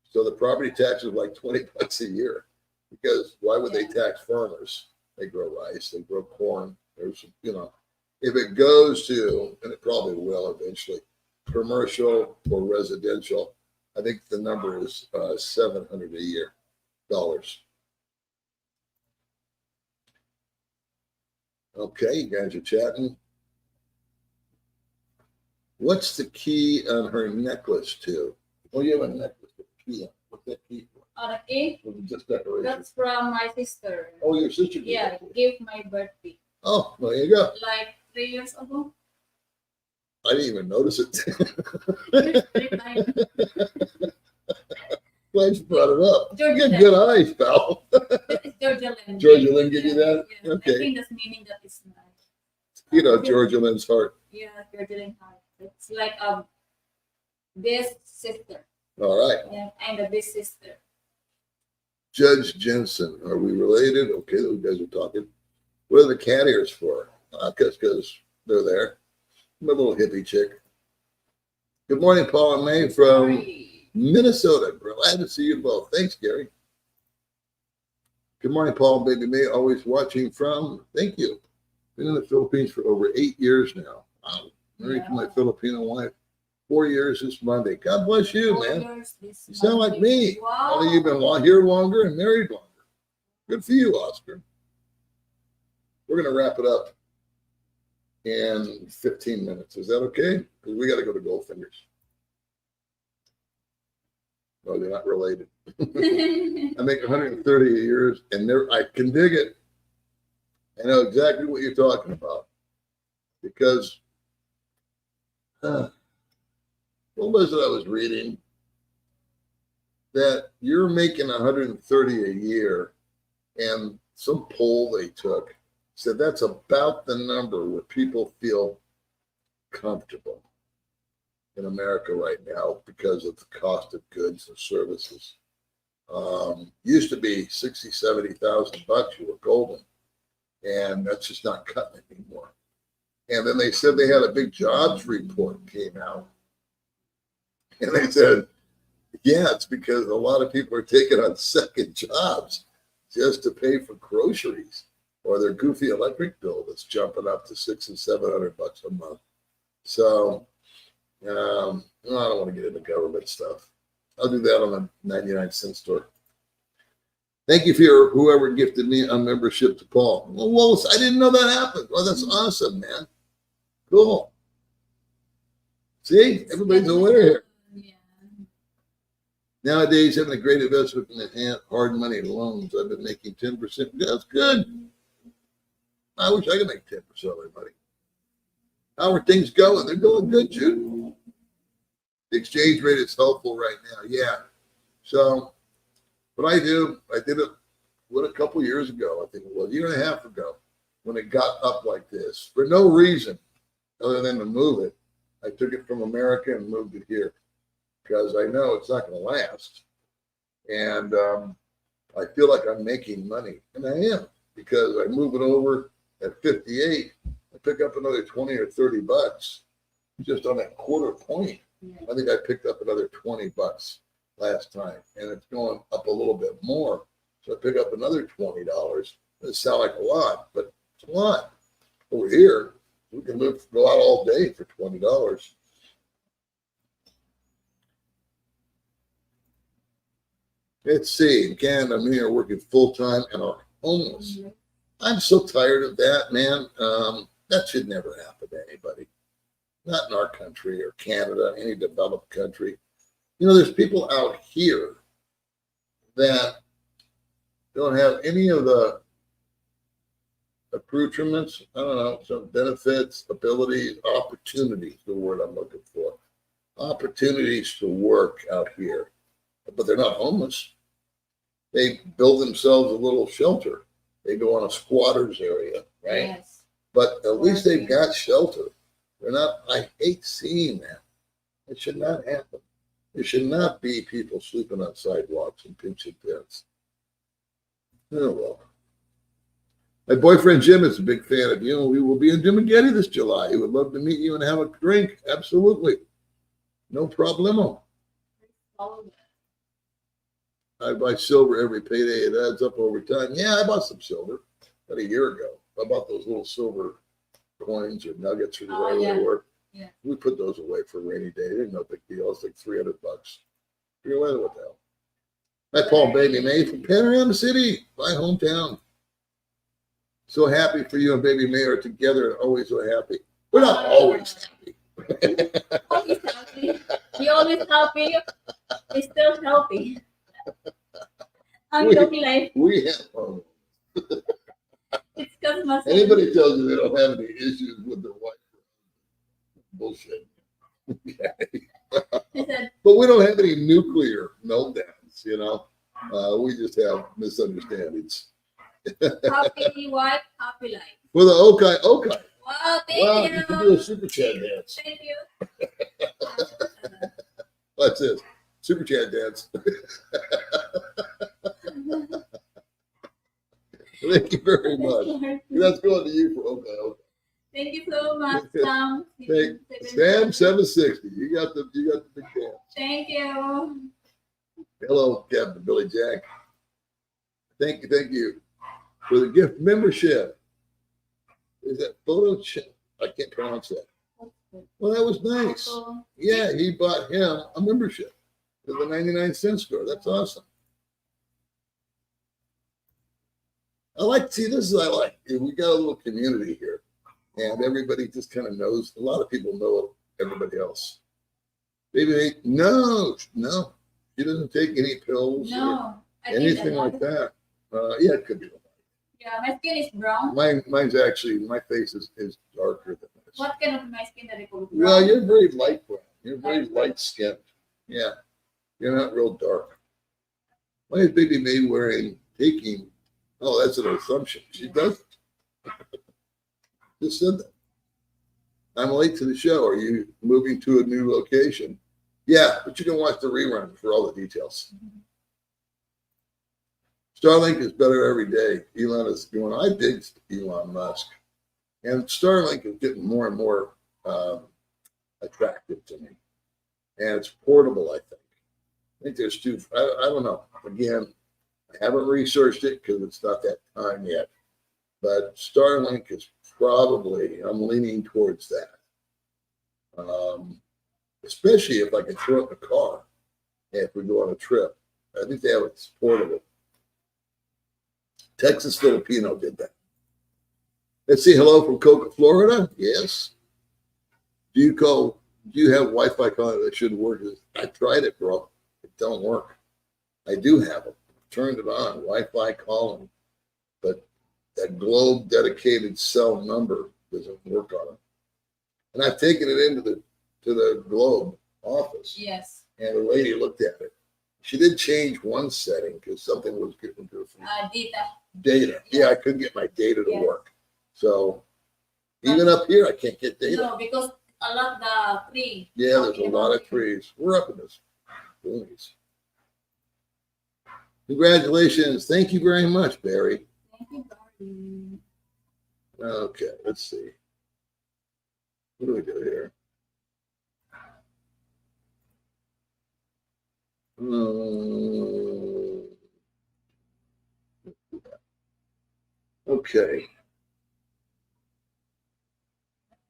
S1: So the property tax is like $20 a year. Because why would they tax farmers? They grow rice, they grow corn. There's, if it goes to, and it probably will eventually, commercial or residential, I think the number is $700 a year. Okay, you guys are chatting. What's the key on her necklace too? Oh, you have a necklace with a key on. What's that key for?
S2: The key?
S1: Or just decoration?
S2: That's from my sister.
S1: Oh, your sister did
S2: Yeah,
S1: that.
S2: give my birthday.
S1: Oh, well, there you go.
S2: Like 3 years ago.
S1: I didn't even notice it. Glad you brought it up. You got good eyes, pal.
S2: Georgia Lynn.
S1: Georgia Lynn give you that?
S2: Yeah.
S1: Okay.
S2: I think that's meaning that it's
S1: nice. Georgia Lynn's heart.
S2: Yeah, Georgia Lynn heart. It's like best sister.
S1: All right.
S2: Yeah, and the big sister.
S1: Judge Jensen, are we related? Okay, those guys are talking. What are the cat ears for? Because they're there. I'm a little hippie chick. Good morning, Paul and Mae from Minnesota. Glad to see you both. Thanks, Gary. Good morning, Paul and Baby Mae. Always watching from. Thank you. Been in the Philippines for over 8 years now. Wow. Married to my Filipino wife. 4 years this Monday. God bless you, man. You sound like me.
S2: Wow.
S1: Only you've been here longer and married longer. Good for you, Oscar. We're going to wrap it up in 15 minutes. Is that okay? Because we got to go to Goldfingers. No, they're not related. I make 130 years, and I can dig it. I know exactly what you're talking about. Because, what was it I was reading? That you're making 130 a year, and some poll they took said that's about the number where people feel comfortable in America right now because of the cost of goods and services. Used to be 60, 70,000 bucks, you were golden. And that's just not cutting it anymore. And then they said they had a big jobs report came out. And they said, yeah, it's because a lot of people are taking on second jobs just to pay for groceries or their goofy electric bill that's jumping up to $600 and $700 a month. So I don't want to get into government stuff. I'll do that on a 99-cent store. Thank you for whoever gifted me a membership to Paul. Well, I didn't know that happened. Well, that's awesome, man. Cool. See, everybody's a winner here.
S2: Yeah.
S1: Nowadays, having a great investment in the hand, hard money loans. I've been making 10%. That's good. I wish I could make 10% of my money. How are things going? They're going good, Jude. The exchange rate is helpful right now. Yeah. So what I do, I did it a couple years ago, I think it was, a year and a half ago, when it got up like this for no reason. other than to move it. I took it from America and moved it here because I know it's not going to last. And I feel like I'm making money, and I am, because I move it over at 58. I pick up another 20 or 30 bucks just on that quarter point. I think I picked up another 20 bucks last time, and it's going up a little bit more. So I pick up another $20. Doesn't sound like a lot, but it's a lot. Over here, we can go out all day for $20. Let's see. In Canada, many are working full time and are homeless. I'm so tired of that, man. That should never happen to anybody. Not in our country or Canada, any developed country. You know, there's people out here that don't have any of the accoutrements, I don't know, some benefits, abilities, opportunities, the word I'm looking for. Opportunities to work out here. But they're not homeless. They build themselves a little shelter. They go on a squatter's area, right? Yes. But at least they've got shelter. They're not, I hate seeing that. It should not happen. There should not be people sleeping on sidewalks and pitching tents. Oh, well. My boyfriend Jim is a big fan of you, and we will be in Dumaguete this July. He would love to meet you and have a drink. Absolutely. No problemo. I buy silver every payday. It adds up over time. Yeah, I bought some silver about a year ago. I bought those little silver coins or nuggets or whatever they were. Yeah. We put those away for a rainy day. They're no big deal. It's like $300. You're away with that. Hi, Paul and Baby Mae from Panorama City, my hometown. So happy for you and Baby Mae are together and always so happy. We're not always happy.
S2: Always happy. You're always happy. You're still healthy. I'm talking like
S1: we have fun.
S2: It's because
S1: anybody tells you they don't have any issues with their wife, bullshit. But we don't have any nuclear meltdowns, you know. We just have misunderstandings.
S2: Happy wife, happy life.
S1: For the Okai Okai.
S2: Wow, thank you.
S1: You can do a super chat dance.
S2: Thank you.
S1: What's this? Super chat dance. Thank you very much. That's going to you for Okai Okai.
S2: Thank you so much, Sam.
S1: Sam 760. You got the big dance.
S2: Thank you.
S1: Hello, Captain Billy Jack. Thank you for the gift membership. Is that photo? I can't pronounce that. Well, that was nice. Yeah, he bought him a membership to the 99-cent store. That's awesome. I like, see, this is what I like. We got a little community here, and everybody just kind of knows. A lot of people know everybody else. Maybe no, she doesn't take any pills or anything like that. Yeah, it could be.
S2: Yeah, my skin is brown.
S1: Mine's actually, my face is darker than this.
S2: What kind of my skin that I call brown?
S1: Well, you're very light brown. You're very light skinned. Yeah, you're not real dark. Why is Baby Mae taking? Oh, that's an assumption. She doesn't. Just said that. I'm late to the show. Are you moving to a new location? Yeah, but you can watch the rerun for all the details. Starlink is better every day. Elon is going. I dig Elon Musk, and Starlink is getting more and more attractive to me. And it's portable. I think there's two. I don't know. Again, I haven't researched it because it's not that time yet. But Starlink is probably. I'm leaning towards that. Especially if I can throw it in the car. If we go on a trip, I think they have it portable. Texas Filipino did that. Let's see. Hello from Coca, Florida. Yes. Do you have Wi-Fi calling that shouldn't work? I tried it, bro. It don't work. I do have it. Turned it on. Wi-Fi calling, but that Globe dedicated cell number doesn't work on it. And I've taken it into the Globe office.
S2: Yes.
S1: And the lady looked at it. She did change one setting because something was getting to it from
S2: data.
S1: Data. Yeah, I couldn't get my data to work. So, Even up here, I can't get data.
S2: No, because a lot the tree.
S1: Yeah, there's a lot of trees. We're up in this boonies. Congratulations. Thank you very much, Barry.
S2: Thank you, Barry.
S1: Okay, let's see. What do we do here? Okay.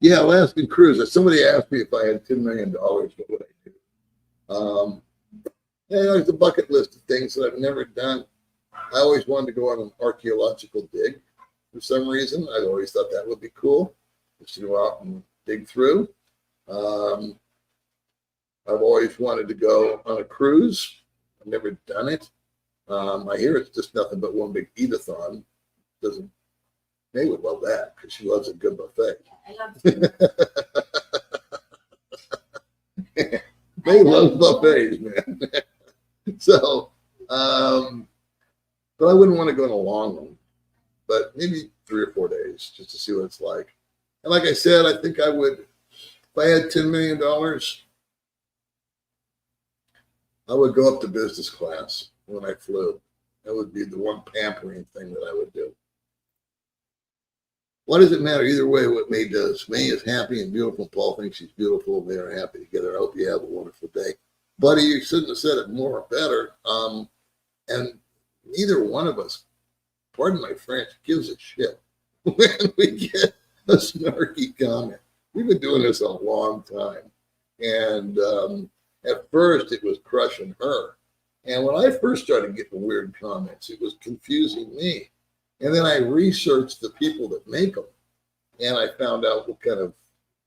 S1: Yeah, Alaskan cruise. Somebody asked me if I had $10 million, what would I do? There's a bucket list of things that I've never done. I always wanted to go on an archaeological dig for some reason. I always thought that would be cool, just to go out and dig through. I've always wanted to go on a cruise. I've never done it. I hear it's just nothing but one big eat-a-thon. May would love that because she loves a good buffet.
S2: I love it.
S1: May loves buffets, man. So, but I wouldn't want to go on a long one, but maybe 3 or 4 days just to see what it's like. And like I said, I think I would, if I had $10 million, I would go up to business class when I flew. That would be the one pampering thing that I would do. What does it matter either way what May does? May is happy and beautiful. Paul thinks she's beautiful. They are happy together. I hope you have a wonderful day. Buddy, you shouldn't have said it more or better. And neither one of us, pardon my French, gives a shit when we get a snarky comment. We've been doing this a long time. And at first it was crushing her. And when I first started getting weird comments, it was confusing me. And then I researched the people that make them, and I found out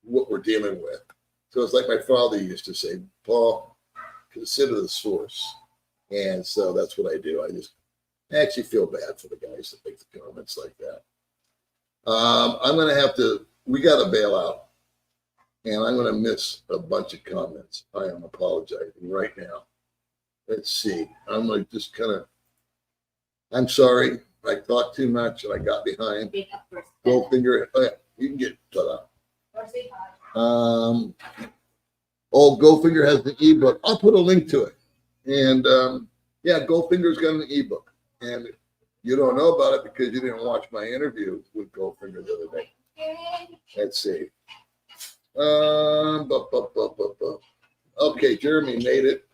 S1: what we're dealing with. So it's like my father used to say, Paul, consider the source. And so that's what I do. I actually feel bad for the guys that make the comments like that. I'm going to have to, we got to bail out, and I'm going to miss a bunch of comments. I am apologizing right now. Let's see. I'm going to just I'm sorry. I thought too much and I got behind. Goldfinger, oh yeah, you can get shut up. Goldfinger has the ebook. I'll put a link to it. And yeah, Goldfinger's got an ebook. And you don't know about it because you didn't watch my interview with Goldfinger the other day. Let's see. Okay, Jeremy made it.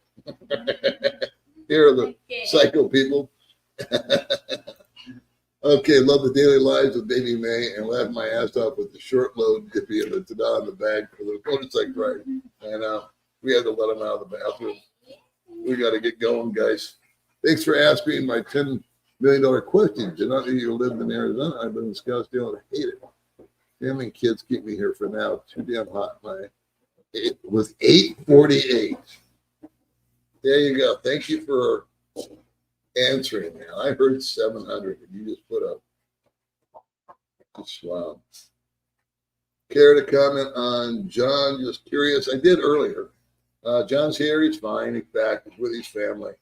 S1: Here are the psycho people. Okay, love the daily lives of Baby Mae and laugh my ass off with the short load dippy and the tada in the bag for the motorcycle ride. And we had to let him out of the bathroom. We got to get going, guys. Thanks for asking my $10 million questions. Did not know you lived in Arizona. I live in Scottsdale and I hate it. Family and kids keep me here for now. Too damn hot. It was 8:48. There you go. Thank you for answering that. I heard 700 and you just put up. Wow. Care to comment on John? Just curious. I did earlier. John's here. He's fine. He's back. He's with his family.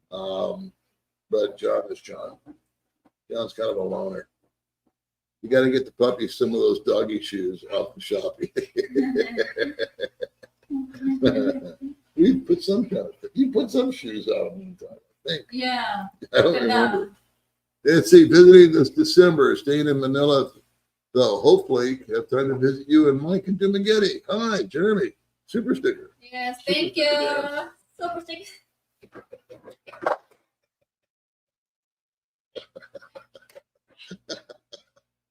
S1: But John is John. John's kind of a loner. You got to get the puppy some of those doggy shoes off the shopping. We put some you put some shoes out one time, I think.
S2: Yeah.
S1: I don't remember. Let's see, visiting this December, staying in Manila, though hopefully have time to visit you and Mike and Dumagetti. Hi, Jeremy. Super sticker.
S2: Yes, thank you. Super sticker.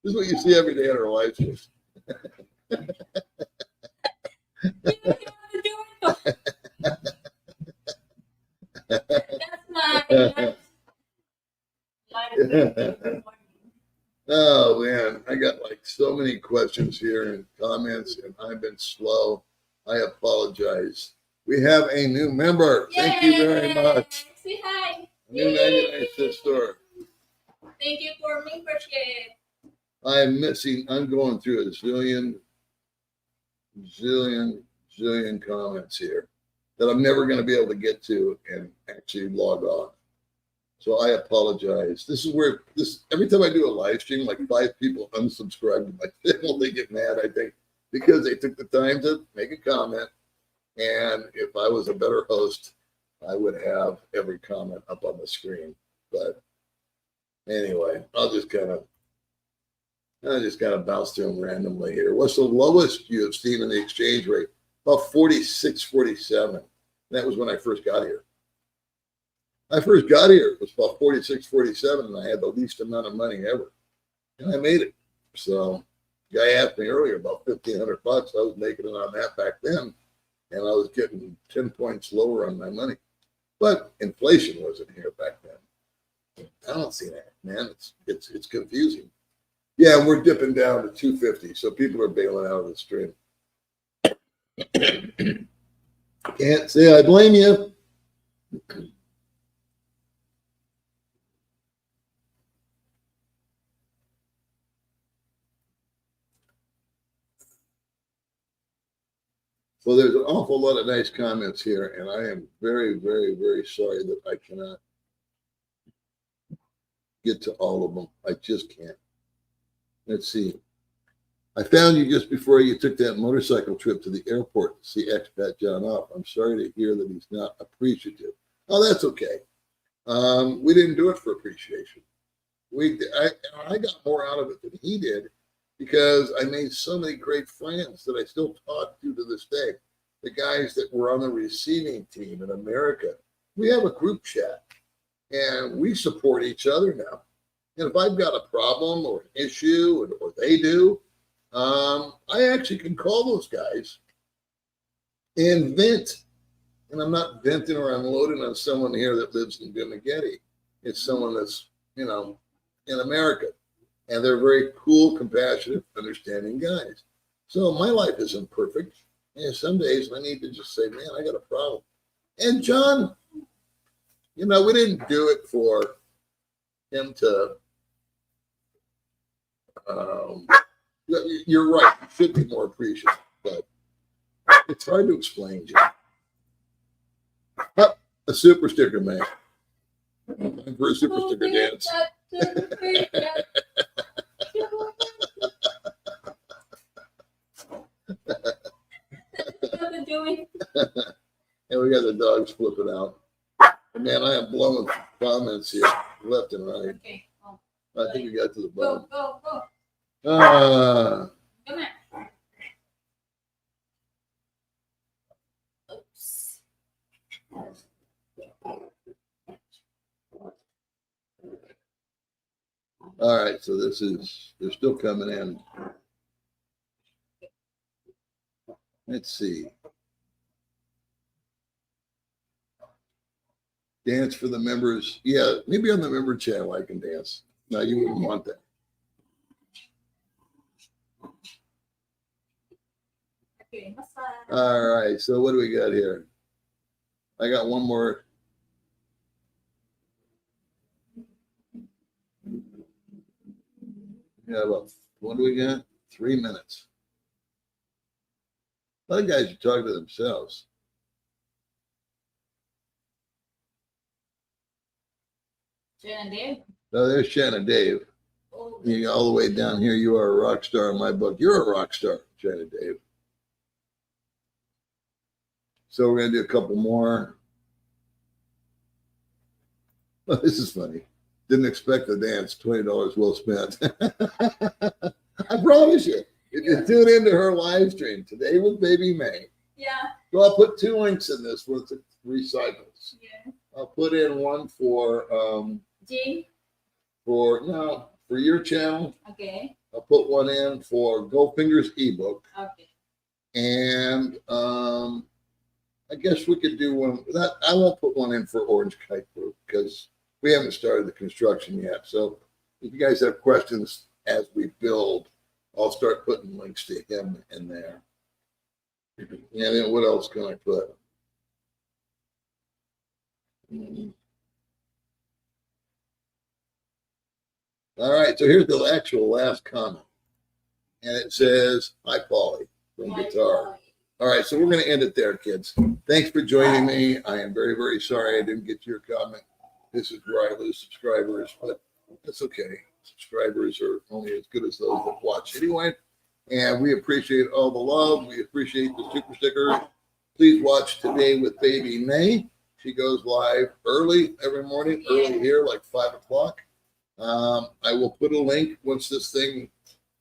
S1: This is what you see every day in our lives.
S2: That's my life.
S1: Oh man, I got like so many questions here and comments, and I've been slow. I apologize. We have a new member. Thank you very much.
S2: Say hi.
S1: New 99 store.
S2: Thank you for membership.
S1: I'm going through a zillion comments here that I'm never going to be able to get to and actually log on. So I apologize. This is where every time I do a live stream, like 5 people unsubscribe to my channel. They get mad, I think, because they took the time to make a comment. And if I was a better host, I would have every comment up on the screen. But anyway, I'll just kind of bounce through them randomly here. What's the lowest you have seen in the exchange rate? About 46, 47. That was when I first got here. I first got here, it was about 46, 47, and I had the least amount of money ever. And I made it. So the guy asked me earlier about $1,500. I was making it on that back then. And I was getting 10 points lower on my money. But inflation wasn't here back then. I don't see that, man. It's confusing. Yeah, we're dipping down to 250, so people are bailing out of the stream. Can't say I blame you. So there's an awful lot of nice comments here, and I am very, very, very sorry that I cannot get to all of them. I just can't. Let's see. I found you just before you took that motorcycle trip to the airport to see expat John off. I'm sorry to hear that he's not appreciative. Oh, that's okay. We didn't do it for appreciation. I got more out of it than he did, because I made so many great friends that I still talk to this day. The guys that were on the receiving team in America, we have a group chat, and we support each other now. And if I've got a problem or an issue, or they do, I actually can call those guys and vent. And I'm not venting or unloading on someone here that lives in Gumageti. It's someone that's, in America. And they're very cool, compassionate, understanding guys. So my life isn't perfect. And some days I need to just say, man, I got a problem. And John, we didn't do it for him to, you're right, you should be more appreciative, but it's hard to explain, John. Oh, a super sticker, man. For a super sticker dance. And we got the dogs flipping out. Man, I am blowing comments here, left and right.
S2: Okay.
S1: I think we got to the bottom.
S2: Go.
S1: Ah.
S2: Come here. Oops.
S1: All right, so they're still coming in. Let's see. Dance for the members. Yeah, maybe on the member channel I can dance. No, you wouldn't want that.
S2: Okay.
S1: All right, so what do we got here? I got one more. Yeah, what do we got? 3 minutes. A lot of guys are talking to themselves.
S2: Jen and Dave.
S1: Oh, there's Shannon Dave.
S2: Oh.
S1: You all the way down here. You are a rock star in my book. You're a rock star, Shannon Dave. So we're going to do a couple more. Oh, this is funny. Didn't expect the dance. $20 well spent. I promise you. If you tune into her live stream today with Baby Mae.
S2: Yeah.
S1: So I'll put 2 links in this for the recycles.
S2: Yeah.
S1: I'll put in one for
S2: Jean.
S1: for your channel.
S2: Okay.
S1: I'll put one in for Goldfinger's ebook.
S2: Okay.
S1: And I guess we could do one that I won't put one in for Orange Kite Group because we haven't started the construction yet. So if you guys have questions as we build, I'll start putting links to him in there. And then what else can I put? All right, so here's the actual last comment. And it says, hi, Paulie, from Guitar. All right, so we're going to end it there, kids. Thanks for joining me. I am very, very sorry I didn't get to your comment. this is where I lose subscribers, but that's okay. Subscribers are only as good as those that watch anyway. And we appreciate all the love. We appreciate the super stickers. Please watch Today with Baby Mae. She goes live early every morning, early here, like 5 o'clock. I will put a link once this thing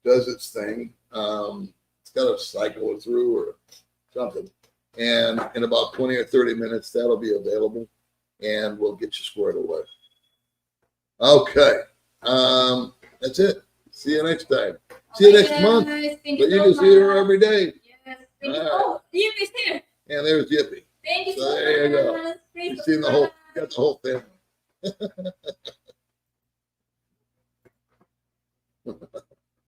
S1: does its thing. It's got to cycle it through or something. And in about 20 or 30 minutes, that'll be available. And we'll get you squared away. Okay. That's it. See you next time. See you next month. But you can see her every day.
S2: Yes. Thank you. Oh, Yippie's here.
S1: And there's Yippie.
S2: Thank you
S1: So
S2: so
S1: there you go.
S2: much.
S1: You've seen the whole, got the whole family.